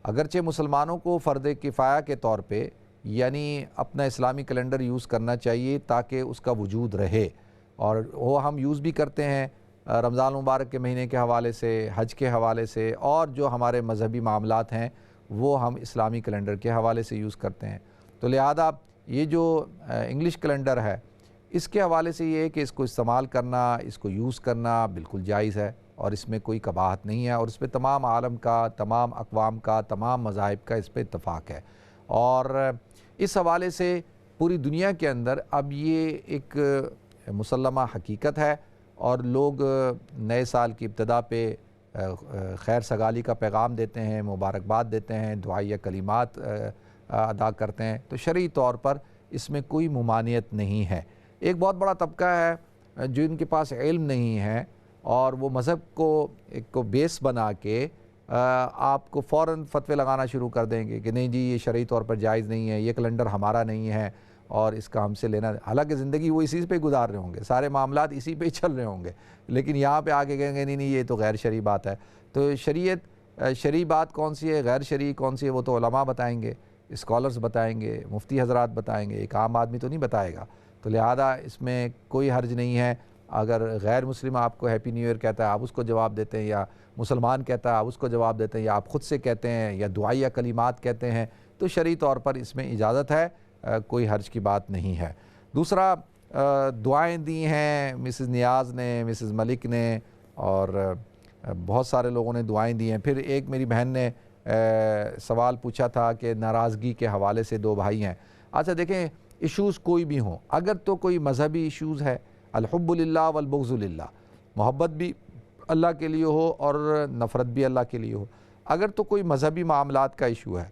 اگرچہ مسلمانوں کو فرض کفایہ کے طور پہ یعنی اپنا اسلامی کیلنڈر یوز کرنا چاہیے تاکہ اس کا وجود رہے، اور وہ ہم یوز بھی کرتے ہیں رمضان مبارک کے مہینے کے حوالے سے، حج کے حوالے سے، اور جو ہمارے مذہبی معاملات ہیں وہ ہم اسلامی کیلنڈر کے حوالے سے یوز کرتے ہیں۔ تو لہذا یہ جو انگلش کیلنڈر ہے اس کے حوالے سے یہ ہے کہ اس کو استعمال کرنا، اس کو یوز کرنا بالکل جائز ہے، اور اس میں کوئی قباحت نہیں ہے، اور اس پہ تمام عالم کا، تمام اقوام کا، تمام مذاہب کا اس پہ اتفاق ہے۔ اور اس حوالے سے پوری دنیا کے اندر اب یہ ایک مسلمہ حقیقت ہے، اور لوگ نئے سال کی ابتدا پہ خیر سگالی کا پیغام دیتے ہیں، مبارکباد دیتے ہیں، دعائیہ کلمات ادا کرتے ہیں، تو شرعی طور پر اس میں کوئی ممانعت نہیں ہے۔ ایک بہت بڑا طبقہ ہے جو ان کے پاس علم نہیں ہے، اور وہ مذہب کو ایک کو بیس بنا کے آپ کو فوراً فتوے لگانا شروع کر دیں گے کہ نہیں جی یہ شرعی طور پر جائز نہیں ہے، یہ کیلنڈر ہمارا نہیں ہے اور اس کا ہم سے لینا، حالانکہ زندگی وہ اسی پہ گزار رہے ہوں گے، سارے معاملات اسی پہ چل رہے ہوں گے، لیکن یہاں پہ آگے کہیں گے نہیں یہ تو غیر شرعی بات ہے۔ تو شرعی بات کون سی ہے، غیر شرعی کون سی ہے، وہ تو علماء بتائیں گے، اسکالرز بتائیں گے، مفتی حضرات بتائیں گے، ایک عام آدمی تو نہیں بتائے گا۔ تو لہذا اس میں کوئی حرج نہیں ہے، اگر غیر مسلم آپ کو ہیپی نیو ایئر کہتا ہے آپ اس کو جواب دیتے ہیں، یا مسلمان کہتا ہے آپ اس کو جواب دیتے ہیں، یا آپ خود سے کہتے ہیں، یا دعائیہ کلمات کہتے ہیں، تو شرعی طور پر اس میں اجازت ہے، کوئی حرج کی بات نہیں ہے۔ دوسرا دعائیں دی ہیں مسز نیاز نے، مسز ملک نے، اور بہت سارے لوگوں نے دعائیں دی ہیں. پھر ایک میری بہن نے سوال پوچھا تھا کہ ناراضگی کے حوالے سے 2 بھائی ہیں. اچھا دیکھیں، ایشوز کوئی بھی ہوں، اگر تو کوئی مذہبی ایشوز ہے، الحب للہ والبغض للہ، محبت بھی اللہ کے لیے ہو اور نفرت بھی اللہ کے لیے ہو. اگر تو کوئی مذہبی معاملات کا ایشو ہے،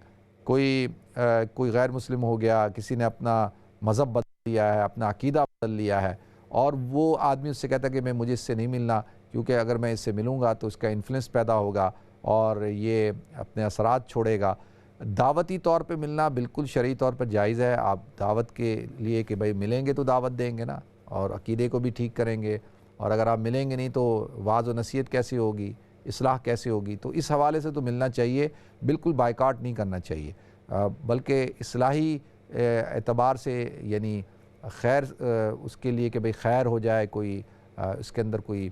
کوئی غیر مسلم ہو گیا، کسی نے اپنا مذہب بدل لیا ہے، اپنا عقیدہ بدل لیا ہے، اور وہ آدمی اس سے کہتا ہے کہ مجھے اس سے نہیں ملنا، کیونکہ اگر میں اس سے ملوں گا تو اس کا انفلوئنس پیدا ہوگا اور یہ اپنے اثرات چھوڑے گا. دعوتی طور پہ ملنا بالکل شرعی طور پر جائز ہے. آپ دعوت کے لیے کہ بھائی ملیں گے تو دعوت دیں گے نا، اور عقیدے کو بھی ٹھیک کریں گے، اور اگر آپ ملیں گے نہیں تو وعظ و نصیحت کیسے ہوگی، اصلاح کیسے ہوگی؟ تو اس حوالے سے تو ملنا چاہیے، بالکل بائیکاٹ نہیں کرنا چاہیے، بلکہ اصلاحی اعتبار سے، یعنی خیر اس کے لیے کہ بھئی خیر ہو جائے، کوئی اس کے اندر کوئی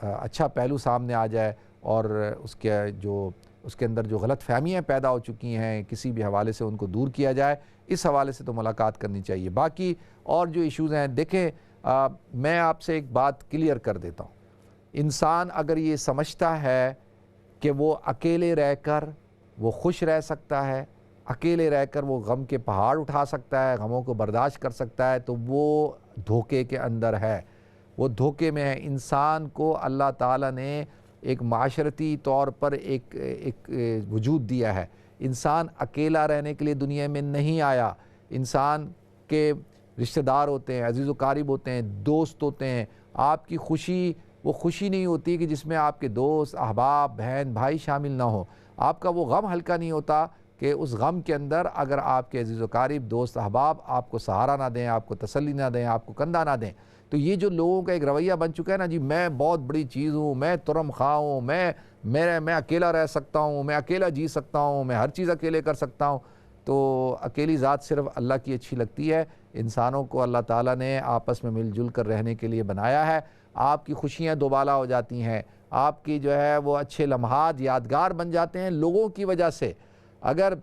اچھا پہلو سامنے آ جائے، اور اس کے اندر جو غلط فہمیاں پیدا ہو چکی ہیں کسی بھی حوالے سے ان کو دور کیا جائے. اس حوالے سے تو ملاقات کرنی چاہیے. باقی اور جو ایشوز ہیں، دیکھیں میں آپ سے ایک بات کلیئر کر دیتا ہوں. انسان اگر یہ سمجھتا ہے کہ وہ اکیلے رہ کر وہ خوش رہ سکتا ہے، اکیلے رہ کر وہ غم کے پہاڑ اٹھا سکتا ہے، غموں کو برداشت کر سکتا ہے، تو وہ دھوکے کے اندر ہے، وہ دھوکے میں ہے. انسان کو اللہ تعالیٰ نے ایک معاشرتی طور پر ایک وجود دیا ہے. انسان اکیلا رہنے کے لیے دنیا میں نہیں آیا. انسان کے رشتہ دار ہوتے ہیں، عزیز و قریب ہوتے ہیں، دوست ہوتے ہیں. آپ کی خوشی وہ خوشی نہیں ہوتی کہ جس میں آپ کے دوست، احباب، بہن، بھائی شامل نہ ہوں. آپ کا وہ غم ہلکا نہیں ہوتا کہ اس غم کے اندر اگر آپ کے عزیز و قریب، دوست، احباب آپ کو سہارا نہ دیں، آپ کو تسلی نہ دیں، آپ کو کندھا نہ دیں. تو یہ جو لوگوں کا ایک رویہ بن چکا ہے نا جی، میں بہت بڑی چیز ہوں، میں ترم خواہ ہوں، میں اکیلا رہ سکتا ہوں، میں اکیلا جی سکتا ہوں، میں ہر چیز اکیلے کر سکتا ہوں. تو اکیلی ذات صرف اللہ کی اچھی لگتی ہے. انسانوں کو اللہ تعالیٰ نے آپس میں مل جل کر رہنے کے لیے بنایا ہے. آپ کی خوشیاں دوبالا ہو جاتی ہیں، آپ کی جو ہے وہ اچھے لمحات یادگار بن جاتے ہیں لوگوں کی وجہ سے. اگر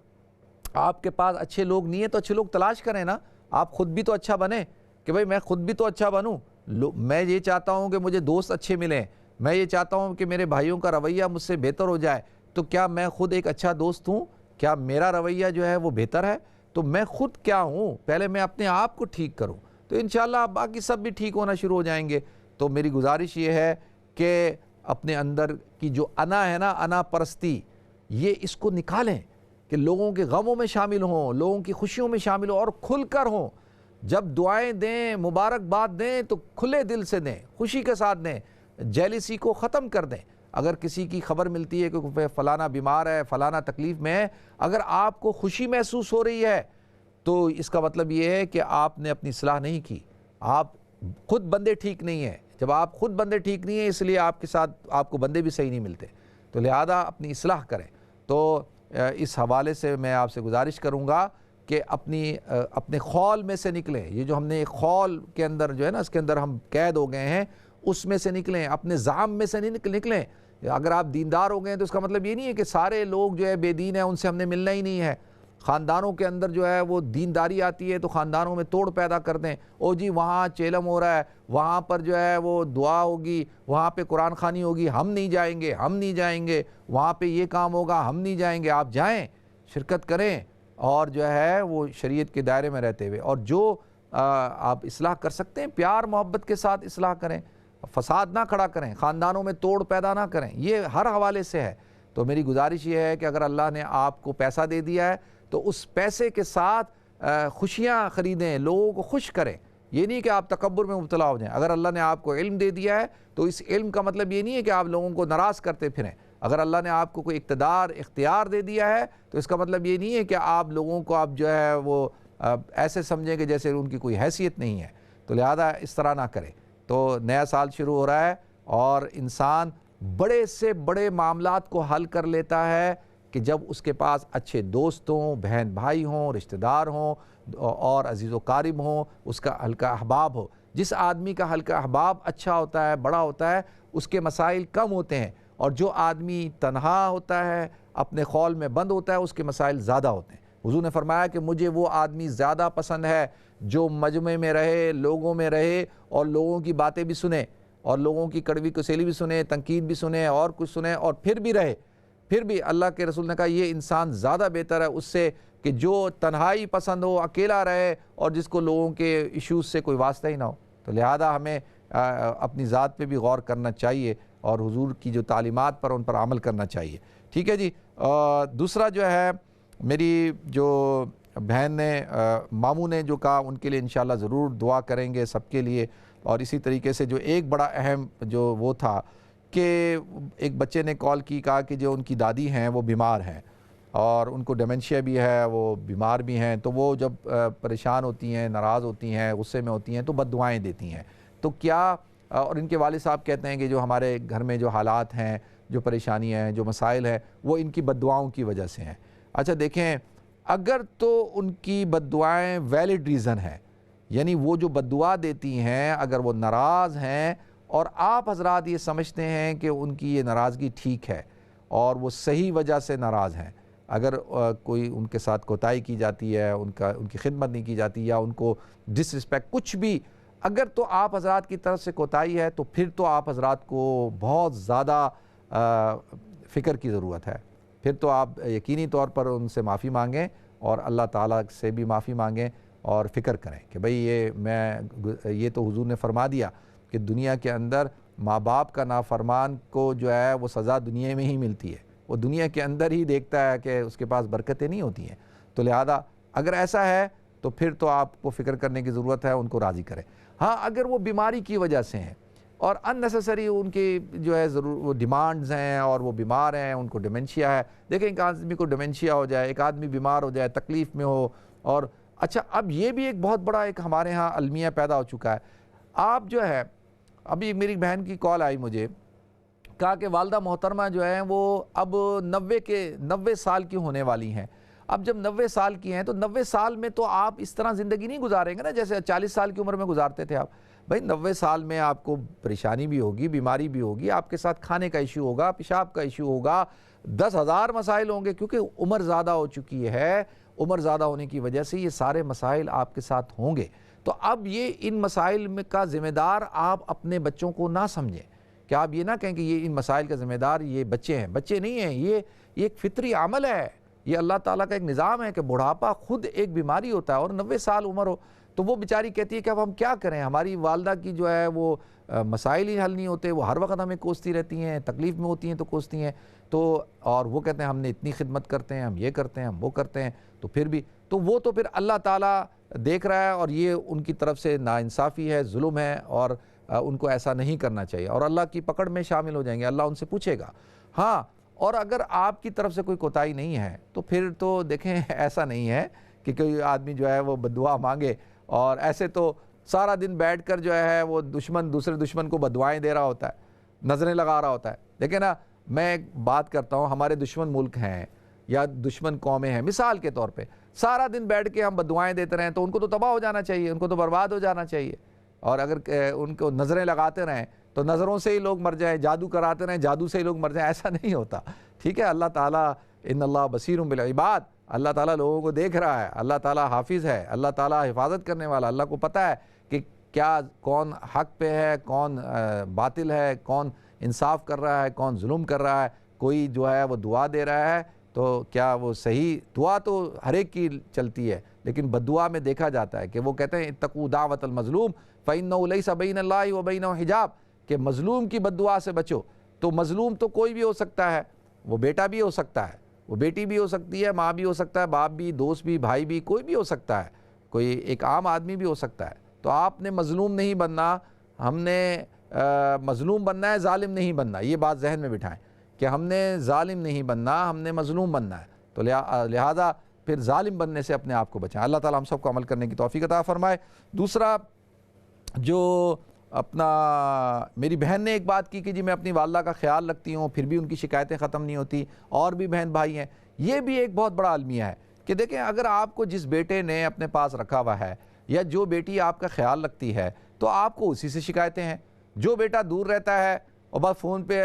آپ کے پاس اچھے لوگ نہیں ہیں تو اچھے لوگ تلاش کریں نا. آپ خود بھی تو اچھا بنیں کہ بھئی میں خود بھی تو اچھا بنوں. میں یہ چاہتا ہوں کہ مجھے دوست اچھے ملیں، میں یہ چاہتا ہوں کہ میرے بھائیوں کا رویہ مجھ سے بہتر ہو جائے. تو کیا میں خود ایک اچھا دوست ہوں؟ کیا میرا رویہ جو ہے وہ بہتر ہے؟ تو میں خود کیا ہوں؟ پہلے میں اپنے آپ کو ٹھیک کروں تو انشاءاللہ باقی سب بھی ٹھیک ہونا شروع ہو جائیں گے. تو میری گزارش یہ ہے کہ اپنے اندر کی جو انا ہے نا، انا پرستی، یہ اس کو نکالیں کہ لوگوں کے غموں میں شامل ہوں، لوگوں کی خوشیوں میں شامل ہوں اور کھل کر ہوں. جب دعائیں دیں، مبارکباد دیں تو کھلے دل سے دیں، خوشی کے ساتھ دیں، جیلسی کو ختم کر دیں. اگر کسی کی خبر ملتی ہے کہ فلانا بیمار ہے، فلانا تکلیف میں ہے، اگر آپ کو خوشی محسوس ہو رہی ہے تو اس کا مطلب یہ ہے کہ آپ نے اپنی اصلاح نہیں کی، آپ خود بندے ٹھیک نہیں ہیں. جب آپ خود بندے ٹھیک نہیں ہیں اس لیے آپ کے ساتھ آپ کو بندے بھی صحیح نہیں ملتے. تو لہذا اپنی اصلاح کریں. تو اس حوالے سے میں آپ سے گزارش کروں گا کہ اپنے خول میں سے نکلیں. یہ جو ہم نے خول کے اندر جو ہے نا، اس کے اندر ہم قید ہو گئے ہیں، اس میں سے نکلیں. اپنے زعم میں سے نہیں نکلیں. اگر آپ دیندار ہو گئے ہیں تو اس کا مطلب یہ نہیں ہے کہ سارے لوگ جو ہے بے دین ہیں، ان سے ہم نے ملنا ہی نہیں ہے. خاندانوں کے اندر جو ہے وہ دینداری آتی ہے تو خاندانوں میں توڑ پیدا کر دیں. او جی وہاں چیلم ہو رہا ہے، وہاں پر جو ہے وہ دعا ہوگی، وہاں پہ قرآن خوانی ہوگی، ہم نہیں جائیں گے، ہم نہیں جائیں گے. وہاں پہ یہ کام ہوگا، ہم نہیں جائیں گے. آپ جائیں، شرکت کریں، اور جو ہے وہ شریعت کے دائرے میں رہتے ہوئے. اور جو آپ اصلاح کر سکتے ہیں پیار محبت کے ساتھ اصلاح کریں، فساد نہ کھڑا کریں، خاندانوں میں توڑ پیدا نہ کریں. یہ ہر حوالے سے ہے. تو میری گزارش یہ ہے کہ اگر اللہ نے آپ کو پیسہ دے دیا ہے تو اس پیسے کے ساتھ خوشیاں خریدیں، لوگوں کو خوش کریں. یہ نہیں کہ آپ تکبر میں مبتلا ہو جائیں. اگر اللہ نے آپ کو علم دے دیا ہے تو اس علم کا مطلب یہ نہیں ہے کہ آپ لوگوں کو ناراض کرتے پھریں. اگر اللہ نے آپ کو کوئی اقتدار اختیار دے دیا ہے تو اس کا مطلب یہ نہیں ہے کہ آپ لوگوں کو آپ جو ہے وہ ایسے سمجھیں کہ جیسے ان کی کوئی حیثیت نہیں ہے. تو لہذا اس طرح نہ کریں. تو نیا سال شروع ہو رہا ہے اور انسان بڑے سے بڑے معاملات کو حل کر لیتا ہے کہ جب اس کے پاس اچھے دوست ہوں، بہن بھائی ہوں، رشتہ دار ہوں اور عزیز و قارب ہوں، اس کا حلقہ احباب ہو. جس آدمی کا حلقہ احباب اچھا ہوتا ہے، بڑا ہوتا ہے، اس کے مسائل کم ہوتے ہیں. اور جو آدمی تنہا ہوتا ہے، اپنے خول میں بند ہوتا ہے، اس کے مسائل زیادہ ہوتے ہیں. حضور نے فرمایا کہ مجھے وہ آدمی زیادہ پسند ہے جو مجمع میں رہے، لوگوں میں رہے اور لوگوں کی باتیں بھی سنے. اور لوگوں کی کڑوی کسیلی بھی سنے، تنقید بھی سنے اور کچھ سنے اور پھر بھی رہے، پھر بھی اللہ کے رسول نے کہا یہ انسان زیادہ بہتر ہے اس سے کہ جو تنہائی پسند ہو، اکیلا رہے اور جس کو لوگوں کے ایشوز سے کوئی واسطہ ہی نہ ہو۔ تو لہذا ہمیں اپنی ذات پہ بھی غور کرنا چاہیے اور حضور کی جو تعلیمات پر ان پر عمل کرنا چاہیے۔ ٹھیک ہے جی۔ دوسرا جو ہے میری جو بہن نے ماموں نے جو کہا ان کے لیے انشاءاللہ ضرور دعا کریں گے سب کے لیے، اور اسی طریقے سے جو ایک بڑا اہم جو وہ تھا کہ ایک بچے نے کال کی، کہا کہ جو ان کی دادی ہیں وہ بیمار ہیں اور ان کو ڈیمنشیا بھی ہے، وہ بیمار بھی ہیں، تو وہ جب پریشان ہوتی ہیں، ناراض ہوتی ہیں، غصے میں ہوتی ہیں تو بد دعائیں دیتی ہیں۔ تو کیا، اور ان کے والد صاحب کہتے ہیں کہ جو ہمارے گھر میں جو حالات ہیں، جو پریشانیاں ہیں، جو مسائل ہیں، وہ ان کی بد دعاؤں کی وجہ سے ہیں۔ اچھا دیکھیں، اگر تو ان کی بد دعائیں ویلڈ ریزن ہیں، یعنی وہ جو بد دعا دیتی ہیں اگر وہ ناراض ہیں اور آپ حضرات یہ سمجھتے ہیں کہ ان کی یہ ناراضگی ٹھیک ہے اور وہ صحیح وجہ سے ناراض ہیں، اگر کوئی ان کے ساتھ کوتاہی کی جاتی ہے، ان کی خدمت نہیں کی جاتی یا ان کو ڈس رسپیکٹ کچھ بھی، اگر تو آپ حضرات کی طرف سے کوتاہی ہے تو پھر تو آپ حضرات کو بہت زیادہ فکر کی ضرورت ہے۔ پھر تو آپ یقینی طور پر ان سے معافی مانگیں اور اللہ تعالیٰ سے بھی معافی مانگیں اور فکر کریں کہ بھئی یہ تو حضور نے فرما دیا کہ دنیا کے اندر ماں باپ کا نافرمان کو جو ہے وہ سزا دنیا میں ہی ملتی ہے، وہ دنیا کے اندر ہی دیکھتا ہے کہ اس کے پاس برکتیں نہیں ہوتی ہیں۔ تو لہذا اگر ایسا ہے تو پھر تو آپ کو فکر کرنے کی ضرورت ہے، ان کو راضی کریں۔ ہاں اگر وہ بیماری کی وجہ سے ہیں اور اننیسیسری ان کی جو ہے وہ ڈیمانڈز ہیں اور وہ بیمار ہیں، ان کو ڈیمنشیا ہے، دیکھیں ایک آدمی کو ڈیمنشیا ہو جائے، ایک آدمی بیمار ہو جائے، تکلیف میں ہو، اور اچھا اب یہ بھی ایک بہت بڑا ایک ہمارے ہاں المیہ پیدا ہو چکا ہے۔ آپ جو ہے ابھی میری بہن کی کال آئی مجھے، کہا کہ والدہ محترمہ جو ہیں وہ اب 90 سال کی ہونے والی ہیں۔ اب جب 90 سال کی ہیں تو 90 سال میں تو آپ اس طرح زندگی نہیں گزاریں گے نا جیسے 40 سال کی عمر میں گزارتے تھے آپ۔ بھائی 90 سال میں آپ کو پریشانی بھی ہوگی، بیماری بھی ہوگی، آپ کے ساتھ کھانے کا ایشو ہوگا، پیشاب کا ایشو ہوگا، 10,000 مسائل ہوں گے، کیونکہ عمر زیادہ ہو چکی ہے۔ عمر زیادہ ہونے کی وجہ سے یہ سارے مسائل آپ کے ساتھ ہوں گے۔ تو اب یہ ان مسائل میں کا ذمہ دار آپ اپنے بچوں کو نہ سمجھیں کہ آپ یہ نہ کہیں کہ یہ ان مسائل کا ذمہ دار یہ بچے ہیں۔ بچے نہیں ہیں، یہ ایک فطری عمل ہے، یہ اللہ تعالیٰ کا ایک نظام ہے کہ بڑھاپا خود ایک بیماری ہوتا ہے، اور 90 سال عمر ہو تو وہ بیچاری کہتی ہے کہ اب ہم کیا کریں، ہماری والدہ کی جو ہے وہ مسائل ہی حل نہیں ہوتے، وہ ہر وقت ہمیں کوستی رہتی ہیں، تکلیف میں ہوتی ہیں تو کوستی ہیں، تو اور وہ کہتے ہیں ہم نے اتنی خدمت کرتے ہیں، ہم یہ کرتے ہیں، ہم وہ کرتے ہیں، تو پھر بھی تو وہ تو پھر اللہ تعالیٰ دیکھ رہا ہے، اور یہ ان کی طرف سے ناانصافی ہے، ظلم ہے، اور ان کو ایسا نہیں کرنا چاہیے، اور اللہ کی پکڑ میں شامل ہو جائیں گے، اللہ ان سے پوچھے گا۔ ہاں، اور اگر آپ کی طرف سے کوئی کوتاہی نہیں ہے تو پھر تو دیکھیں ایسا نہیں ہے کہ کوئی آدمی جو ہے وہ بددعا مانگے، اور ایسے تو سارا دن بیٹھ کر جو ہے وہ دوسرے دشمن کو بددعائیں دے رہا ہوتا ہے، نظریں لگا رہا ہوتا ہے۔ دیکھیں نا، میں ایک بات کرتا ہوں، ہمارے دشمن ملک ہیں یا دشمن قومیں ہیں، مثال کے طور پہ سارا دن بیٹھ کے ہم بددعائیں دیتے رہیں تو ان کو تو تباہ ہو جانا چاہیے، ان کو تو برباد ہو جانا چاہیے، اور اگر ان کو نظریں لگاتے رہیں تو نظروں سے ہی لوگ مر جائیں، جادو کراتے رہیں جادو سے ہی لوگ مر جائیں، ایسا نہیں ہوتا۔ ٹھیک ہے، اللہ تعالیٰ ان اللہ بصیر بالعباد، اللہ تعالیٰ لوگوں کو دیکھ رہا ہے، اللہ تعالیٰ حافظ ہے، اللہ تعالیٰ حفاظت کرنے والا، اللہ کو پتہ ہے کہ کیا کون حق پہ ہے، کون باطل ہے، کون انصاف کر رہا ہے، کون ظلم کر رہا ہے۔ کوئی جو ہے وہ دعا دے رہا ہے تو کیا وہ صحیح دعا تو ہر ایک کی چلتی ہے، لیکن بددعا میں دیکھا جاتا ہے کہ وہ کہتے ہیں اتقوا دعوت المظلوم فإنه ليس بين الله وبينه حجاب، کہ مظلوم کی بددعا سے بچو۔ تو مظلوم تو کوئی بھی ہو سکتا ہے، وہ بیٹا بھی ہو سکتا ہے، وہ بیٹی بھی ہو سکتی ہے، ماں بھی ہو سکتا ہے، باپ بھی، دوست بھی، بھائی بھی، کوئی بھی ہو سکتا ہے، کوئی ایک عام آدمی بھی ہو سکتا ہے۔ تو آپ نے مظلوم نہیں بننا، ہم نے مظلوم بننا ہے، ظالم نہیں بننا، یہ بات ذہن میں بٹھائیں کہ ہم نے ظالم نہیں بننا، ہم نے مظلوم بننا ہے۔ تو لہٰذا پھر ظالم بننے سے اپنے آپ کو بچائیں۔ اللہ تعالیٰ ہم سب کو عمل کرنے کی توفیق عطا فرمائے۔ دوسرا جو اپنا میری بہن نے ایک بات کی کہ جی میں اپنی والدہ کا خیال رکھتی ہوں پھر بھی ان کی شکایتیں ختم نہیں ہوتی، اور بھی بہن بھائی ہیں، یہ بھی ایک بہت بڑا المیہ ہے کہ دیکھیں اگر آپ کو جس بیٹے نے اپنے پاس رکھا ہوا ہے یا جو بیٹی آپ کا خیال رکھتی ہے تو آپ کو اسی سے شکایتیں ہیں۔ جو بیٹا دور رہتا ہے اور بس فون پہ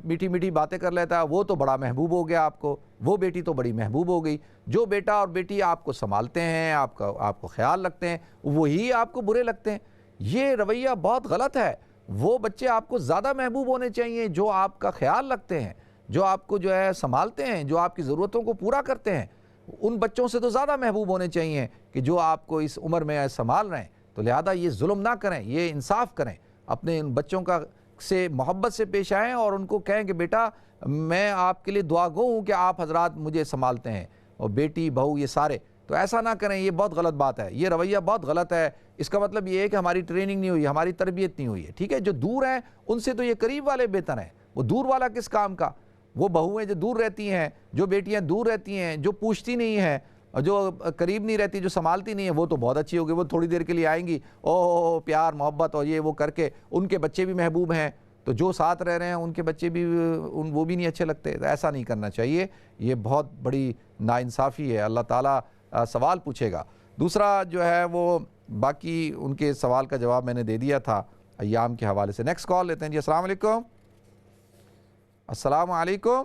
میٹھی میٹھی باتیں کر لیتا ہے وہ تو بڑا محبوب ہو گیا آپ کو، وہ بیٹی تو بڑی محبوب ہو گئی۔ جو بیٹا اور بیٹی آپ کو سنبھالتے ہیں، آپ کو خیال رکھتے ہیں، وہی آپ کو برے لگتے ہیں۔ یہ رویہ بہت غلط ہے۔ وہ بچے آپ کو زیادہ محبوب ہونے چاہیے جو آپ کا خیال رکھتے ہیں، جو آپ کو جو ہے سنبھالتے ہیں، جو آپ کی ضرورتوں کو پورا کرتے ہیں. ان بچوں سے تو زیادہ محبوب ہونے چاہیے کہ جو آپ کو اس عمر میں سنبھال رہے ہیں. تو لہذا یہ ظلم نہ کریں، یہ انصاف کریں، اپنے ان بچوں کا سے محبت سے پیش آئیں اور ان کو کہیں کہ بیٹا میں آپ کے لیے دعا گو ہوں کہ آپ حضرات مجھے سنبھالتے ہیں، اور بیٹی بہو یہ سارے. تو ایسا نہ کریں، یہ بہت غلط بات ہے، یہ رویہ بہت غلط ہے. اس کا مطلب یہ ہے کہ ہماری ٹریننگ نہیں ہوئی، ہماری تربیت نہیں ہوئی ہے. ٹھیک ہے، جو دور ہیں ان سے تو یہ قریب والے بہتر ہیں. وہ دور والا کس کام کا؟ وہ بہویں جو دور رہتی ہیں، جو بیٹیاں دور رہتی ہیں، جو پوچھتی نہیں ہیں، جو قریب نہیں رہتی، جو سنبھالتی نہیں ہیں، وہ تو بہت اچھی ہوگی. وہ تھوڑی دیر کے لیے آئیں گی، او پیار محبت اور یہ وہ کر کے ان کے بچے بھی محبوب ہیں، تو جو ساتھ رہ رہے ہیں ان کے بچے بھی وہ بھی نہیں اچھے لگتے. ایسا نہیں کرنا چاہیے، یہ بہت بڑی ناانصافی ہے. اللہ تعالیٰ سوال پوچھے گا. دوسرا جو ہے وہ باقی ان کے سوال کا جواب میں نے دے دیا تھا ایام کے حوالے سے. نیکسٹ کال لیتے ہیں جی. السلام علیکم. السلام علیکم.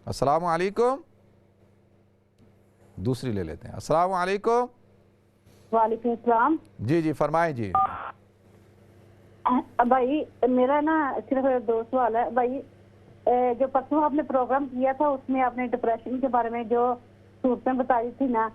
السلام علیکم. دوسری لے لیتے ہیں. السلام علیکم. وعلیکم السلام. جی جی فرمائیں جی. بھائی میرا نا صرف 2 سوال ہے. بھائی جو پرسوں آپ نے پروگرام کیا تھا اس میں آپ نے ڈپریشن کے بارے میں جو صورتیں بتائی تھی نا،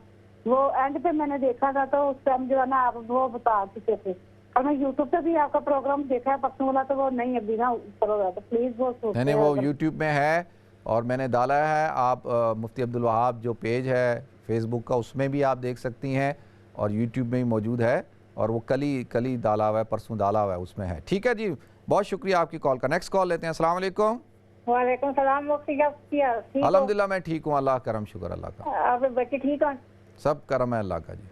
وہ اینڈ پہ میں نے دیکھا تھا تو اس ٹائم جو ہے نا آپ وہ بتا چکے تھے، اور میں یوٹیوب پہ بھی آپ کا پروگرام دیکھا ہے پرسوں والا، تو وہ نہیں ابھی نا اوپر ہو رہا تھا. پلیز وہ نہیں وہ یوٹیوب میں ہے اور میں نے ڈالا ہے. آپ مفتی عبدالوہاب جو پیج ہے فیس بک کا اس میں بھی آپ دیکھ سکتی ہیں، اور یوٹیوب میں بھی موجود ہے، اور وہ کلی ڈالا ہوا ہے، پرسوں ڈالا ہوا ہے، اس میں ہے. ٹھیک ہے جی، بہت شکریہ آپ کی کال کا. نیکسٹ کال لیتے ہیں. السلام علیکم. وعلیکم السلام. الحمدللہ میں ٹھیک ہوں، اللہ کرم شکر اللہ کا. آپ بچے ٹھیک ہیں؟ سب کرم ہے اللہ کا جی.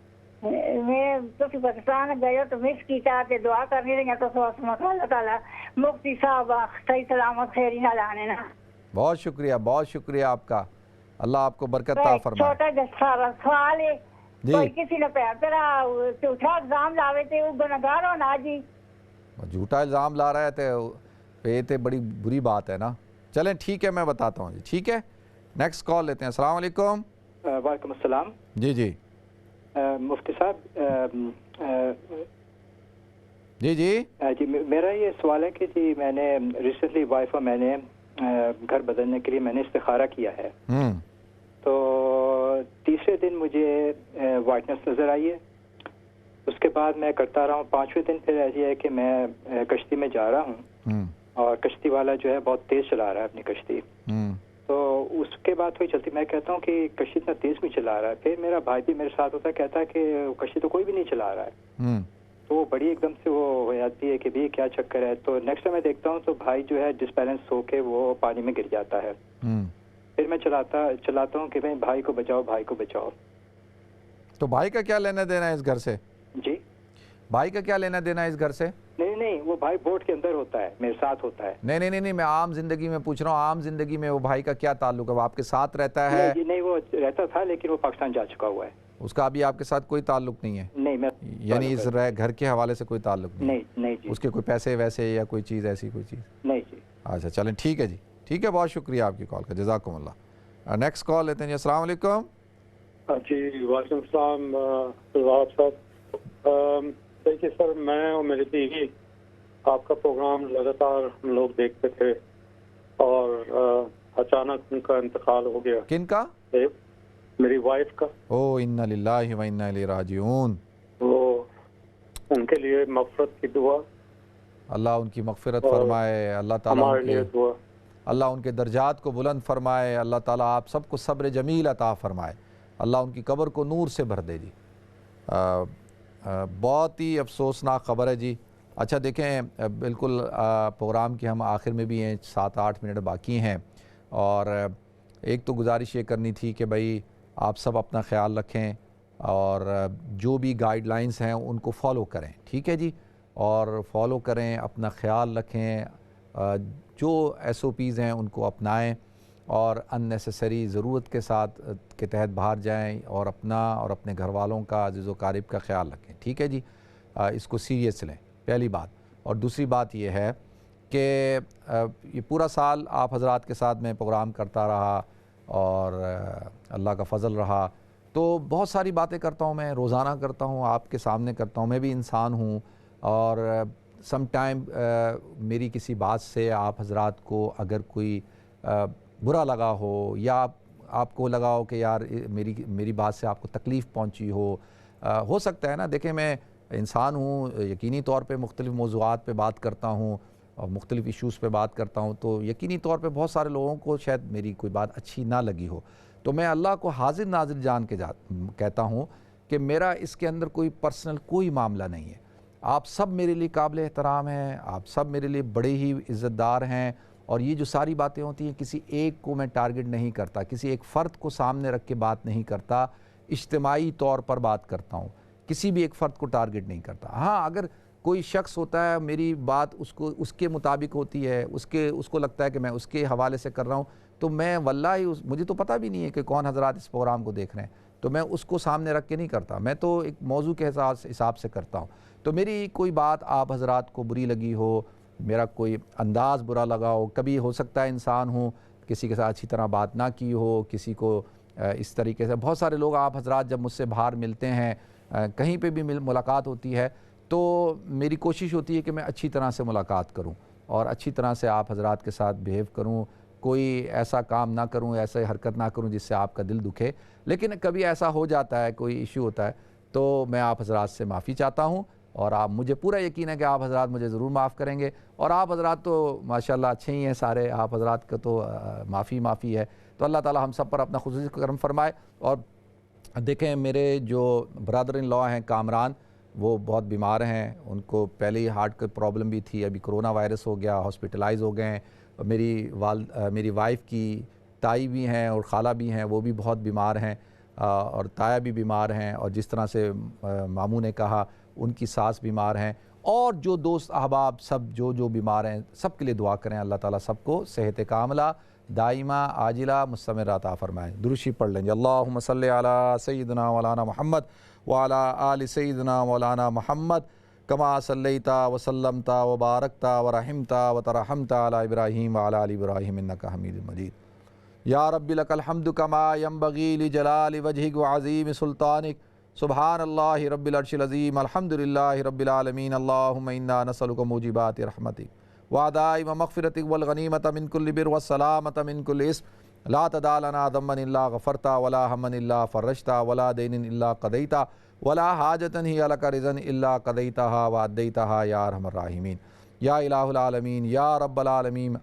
میں تو پاکستان گئے تو مس کی چاہتے دعا کرنی رہی تو اللہ تعالیٰ مفتی صاحب صحیح سلامت خیری نہ لانے نا. بہت شکریہ آپ کا، اللہ آپ کو برکت عطا فرمائے. چھوٹا جسا سوال ہے، کوئی کسی نے پیر تیرا جھوٹا الزام لاوے تھے وہ گناہگار ہونا جی. جھوٹا الزام لا رہے تھے یہ تو بڑی بری بات ہے نا. چلیں ٹھیک ہے میں بتاتا ہوں جی. ٹھیک ہے نیکسٹ کال لیتے ہیں. السلام علیکم. وعلیکم السلام. جی جی مفتی صاحب جی میرا یہ سوال ہے کہ جی میں نے ریسنٹلی وائف اور میں نے گھر بدلنے کے لیے میں نے استخارہ کیا ہے، تو تیسرے دن مجھے وائٹنس نظر آئی ہے. اس کے بعد میں کرتا رہا ہوں. 5ویں دن پھر ایسی ہے کہ میں کشتی میں جا رہا ہوں اور کشتی والا جو ہے بہت تیز چلا رہا ہے اپنی کشتی. تو اس کے بعد تھوڑی چلتی، میں کہتا ہوں کہ کشتی اتنا تیز بھی چلا رہا ہے. پھر میرا بھائی بھی میرے ساتھ ہوتا ہے، کہتا ہے کہ کشتی تو کوئی بھی نہیں چلا رہا ہے. تو وہ بڑی ایک دم سے وہ ہو جاتی ہے کہ بھی کیا چکر ہے. تو نیکسٹ ٹائم میں دیکھتا ہوں تو بھائی جو ہے ڈسبیلنس ہو کے وہ پانی میں گر جاتا ہے. پھر میں چلاتا ہوں کہ بھائی کو بچاؤ. تو بھائی کا کیا لینا دینا ہے اس گھر سے؟ جی بھائی کا کیا لینا دینا ہے اس گھر سے؟ نہیں وہ بھائی بوٹ کے اندر ہوتا ہے، میرے ساتھ ہوتا ہے. نہیں میں عام زندگی میں پوچھ رہا ہوں. عام زندگی میں وہ بھائی کا کیا تعلق ہے؟ وہ آپ کے ساتھ رہتا ہے؟ نہیں وہ رہتا تھا لیکن وہ پاکستان جا چکا ہوا ہے. اس کا ابھی آپ کے ساتھ کوئی تعلق نہیں ہے؟ نہیں میں یعنی اس گھر کے حوالے سے کوئی تعلق نہیں جی. اس کے کوئی پیسے ویسے یا کوئی چیز ایسی کوئی چیز؟ نہیں جی. اچھا چلیں ٹھیک ہے جی. ٹھیک ہے بہت شکریہ آپ کی کال کا، جزاکم اللہ. نیکسٹ کال لیتے ہیں جی. السلام علیکم. جی وعلیکم السلام صاحب. دیکھیے سر، میں اور میری بیوی آپ کا پروگرام لگاتار ہم لوگ دیکھتے تھے اور اچانک ان کا انتقال ہو گیا. کن کا؟ میری وائف کا. انا للہ و انا الیہ راجعون. وہ ان کے لیے مغفرت کی دعا، اللہ ان کی مغفرت فرمائے. اللہ تعالیٰ اللہ ان کے درجات کو بلند فرمائے. اللہ تعالیٰ آپ سب کو صبر جمیل عطا فرمائے. اللہ ان کی قبر کو نور سے بھر دے جی. بہت ہی افسوسناک خبر ہے جی. اچھا دیکھیں بالکل پروگرام کے ہم آخر میں بھی ہیں، 7-8 منٹ باقی ہیں، اور ایک تو گزارش یہ کرنی تھی کہ بھائی آپ سب اپنا خیال رکھیں اور جو بھی گائیڈ لائنز ہیں ان کو فالو کریں. ٹھیک ہے جی، اور فالو کریں، اپنا خیال رکھیں، جو SOPs ہیں ان کو اپنائیں، اور اننیسیسری ضرورت کے تحت باہر جائیں اور اپنا اور اپنے گھر والوں کا، عزیز و قارب کا خیال رکھیں. ٹھیک ہے جی، اس کو سیریس لیں، پہلی بات. اور دوسری بات یہ ہے کہ یہ پورا سال آپ حضرات کے ساتھ میں پروگرام کرتا رہا اور اللہ کا فضل رہا، تو بہت ساری باتیں کرتا ہوں میں، روزانہ کرتا ہوں، آپ کے سامنے کرتا ہوں. میں بھی انسان ہوں اور سم ٹائم میری کسی بات سے آپ حضرات کو اگر کوئی برا لگا ہو یا آپ کو لگا ہو کہ یار میری بات سے آپ کو تکلیف پہنچی ہو سکتا ہے نا. دیکھیں میں انسان ہوں, یقینی طور پہ مختلف موضوعات پہ بات کرتا ہوں اور مختلف ایشوز پہ بات کرتا ہوں, تو یقینی طور پہ بہت سارے لوگوں کو شاید میری کوئی بات اچھی نہ لگی ہو. تو میں اللہ کو حاضر ناظر جان کے کہتا ہوں کہ میرا اس کے اندر کوئی پرسنل کوئی معاملہ نہیں ہے. آپ سب میرے لیے قابل احترام ہیں, آپ سب میرے لیے بڑے ہی عزت دار ہیں, اور یہ جو ساری باتیں ہوتی ہیں کسی ایک کو میں ٹارگٹ نہیں کرتا, کسی ایک فرد کو سامنے رکھ کے بات نہیں کرتا, اجتماعی طور پر بات کرتا ہوں, کسی بھی ایک فرد کو ٹارگٹ نہیں کرتا. ہاں اگر کوئی شخص ہوتا ہے میری بات اس کے مطابق ہوتی ہے, اس کو لگتا ہے کہ میں اس کے حوالے سے کر رہا ہوں, تو میں واللہ مجھے تو پتہ بھی نہیں ہے کہ کون حضرات اس پروگرام کو دیکھ رہے ہیں, تو میں اس کو سامنے رکھ کے نہیں کرتا, میں تو ایک موضوع کے حساب سے کرتا ہوں. تو میری کوئی بات آپ حضرات کو بری لگی ہو, میرا کوئی انداز برا لگا ہو, کبھی ہو سکتا ہے انسان ہوں کسی کے ساتھ اچھی طرح بات نہ کی ہو, کسی کو اس طریقے سے, بہت سارے لوگ آپ حضرات جب مجھ سے باہر ملتے ہیں, کہیں پہ بھی ملاقات ہوتی ہے, تو میری کوشش ہوتی ہے کہ میں اچھی طرح سے ملاقات کروں اور اچھی طرح سے آپ حضرات کے ساتھ بیہیو کروں, کوئی ایسا کام نہ کروں, ایسے حرکت نہ کروں جس سے آپ کا دل دکھے. لیکن کبھی ایسا ہو جاتا ہے, کوئی ایشو ہوتا ہے, تو میں آپ حضرات سے معافی چاہتا ہوں, اور آپ مجھے پورا یقین ہے کہ آپ حضرات مجھے ضرور معاف کریں گے. اور آپ حضرات تو ماشاءاللہ اچھے ہی ہیں سارے, آپ حضرات کا تو معافی ہے. تو اللہ تعالی ہم سب پر اپنا خصوصی کرم فرمائے. اور دیکھیں میرے جو برادر ان لا ہیں کامران, وہ بہت بیمار ہیں, ان کو پہلے ہی ہارٹ کی پرابلم بھی تھی, ابھی کرونا وائرس ہو گیا, ہاسپٹلائز ہو گئے ہیں. میری وائف کی تائی بھی ہیں اور خالہ بھی ہیں, وہ بھی بہت بیمار ہیں, اور تایا بھی بیمار ہیں, اور جس طرح سے ماموں نے کہا ان کی ساس بیمار ہیں, اور جو دوست احباب سب جو بیمار ہیں سب کے لیے دعا کریں. اللہ تعالیٰ سب کو صحت کاملہ دائمہ عاجلہ مستمرہ عطا فرمائیں. درود پڑھ لیں گے. اللہم صلی علی سیدنا مولانا محمد وعلی آل سیدنا مولانا محمد کما صلیت وسلمت وبارکت ورحمت وترحمت علی ابراہیم وعلی آل ابراہیم انک حمید مجید. یا رب لک الحمد کما ینبغی لجلال وجہک وعظیم سلطانک. سبحان اللہ رب العرش العظیم. الحمدللہ رب العالمین. اللہم انا نسألک موجبات رحمتک وعدائم مغفرتک والغنیمت من کل بر والسلامت من کل اسم. لا تدع لنا ذنبا الا غفرتا ولا ہما الا فرجتا ولا دین الا قضیتا ولا حاجتا ہی لک رضا الا قضیتها وادیتها یا ارحم الراحمین. یا الہ العالمین یا رب العالمین.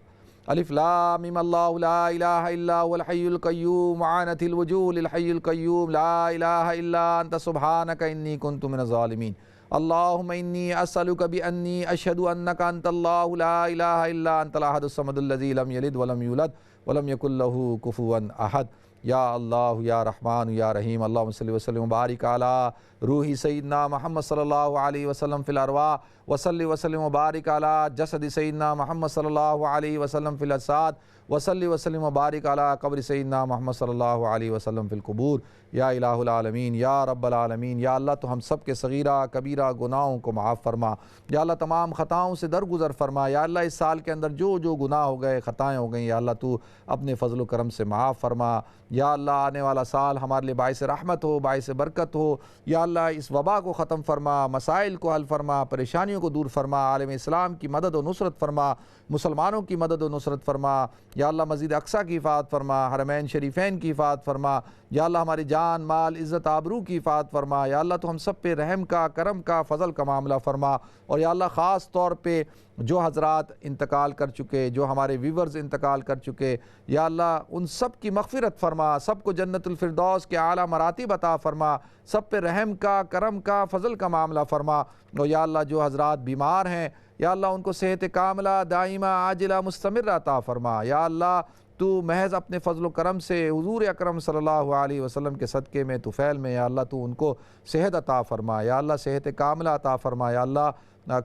الف لام میم اللہ لا الہ الا هو الحی القیوم وعنت الوجوہ للحی القیوم لا الہ الا انت سبحانک انی کنت من الظالمین. اللہم انی اسألک بانی اشہد انک انت اللہ لا الہ الا انت الاحد الصمد الذی لم یلد ولم یولد ولم یکن لہ کفوا احد. یا اللہ یا رحمان یا رحیم. اللہم صلی وسلم وبارک علی روح سیدنا محمد صلی اللہ علیہ وسلم فی الارواح وصلی وسلم وبارک علی جسد سیدنا محمد صلی اللہ علیہ وسلم فی الاجساد وصلی وسلم وبارک علی قبر سیدنا محمد صلی اللہ علیہ وسلم فی القبور. یا الہ العالمین یا رب العالمین. یا اللہ تو ہم سب کے صغیرہ کبیرہ گناہوں کو معاف فرما. یا اللہ تمام خطاؤں سے درگزر فرما. یا اللہ اس سال کے اندر جو گناہ ہو گئے خطائیں ہو گئیں, یا اللہ تو اپنے فضل و کرم سے معاف فرما. یا اللہ آنے والا سال ہمارے لیے باعث رحمت ہو, باعث برکت ہو. یا اللہ اس وبا کو ختم فرما, مسائل کو حل فرما, پریشانیوں کو دور فرما, عالم اسلام کی مدد و نصرت فرما, مسلمانوں کی مدد و نصرت فرما. یا اللہ مسجد اقصیٰ کی حفاظت فرما, حرمین شریفین کی حفاظت فرما. یا اللہ ہماری جان مال عزت آبرو کی حفاظت فرما. یا اللہ تو ہم سب پہ رحم کا کرم کا فضل کا معاملہ فرما. اور یا اللہ خاص طور پہ جو حضرات انتقال کر چکے, جو ہمارے ویورز انتقال کر چکے, یا اللہ ان سب کی مغفرت فرما, سب کو جنت الفردوس کے اعلیٰ مراتب عطا فرما, سب پہ رحم کا کرم کا فضل کا معاملہ فرما. اور یا اللہ جو حضرات بیمار ہیں, یا اللہ ان کو صحت کاملہ دائمہ عاجلہ مستمرہ عطا فرما. یا اللہ تو محض اپنے فضل و کرم سے حضور اکرم صلی اللہ علیہ وسلم کے صدقے میں طفیل میں, یا اللہ تو ان کو صحت عطا فرما. یا اللہ صحت کاملہ عطا فرما. یا اللہ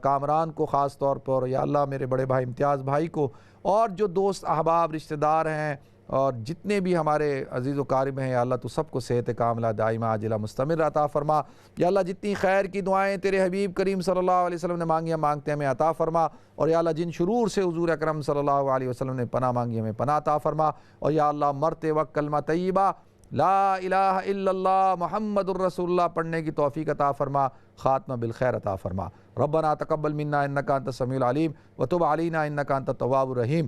کامران کو خاص طور پر, یا اللہ میرے بڑے بھائی امتیاز بھائی کو, اور جو دوست احباب رشتہ دار ہیں اور جتنے بھی ہمارے عزیز و قارب ہیں, یا اللہ تو سب کو صحت کاملہ دائمہ عاجلہ مستمرہ عطا فرما. یا اللہ جتنی خیر کی دعائیں تیرے حبیب کریم صلی اللہ علیہ وسلم نے مانگی مانگتے ہمیں عطا فرما. اور یا اللہ جن شرور سے حضور اکرم صلی اللہ علیہ وسلم نے پناہ مانگی ہمیں پناہ عطا فرما. اور یا اللہ مرتے وقت کلمہ طیبہ لا الہ الا اللہ محمد الرسول اللہ پڑھنے کی توفیق عطا فرما. خاتمہ بالخیر عطا فرما۔ ربنا تقبل منا انک انت السمیع العلیم وتب علینا انک انت التواب الرحیم،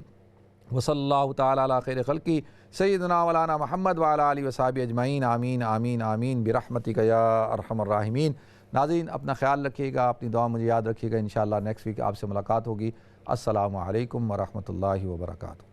وصلی اللہ تعالی علی خیر خلقی سیدنا مولانا محمد وعلی آلہ وصحبہ اجمعین، آمین آمین آمین برحمتک یا ارحم الراحمین۔ ناظرین اپنا خیال رکھیے گا، اپنی دعا مجھے یاد رکھیے گا، انشاءاللہ نیکسٹ ویک آپ سے ملاقات ہوگی۔ السلام علیکم ورحمۃ اللہ وبرکاتہ۔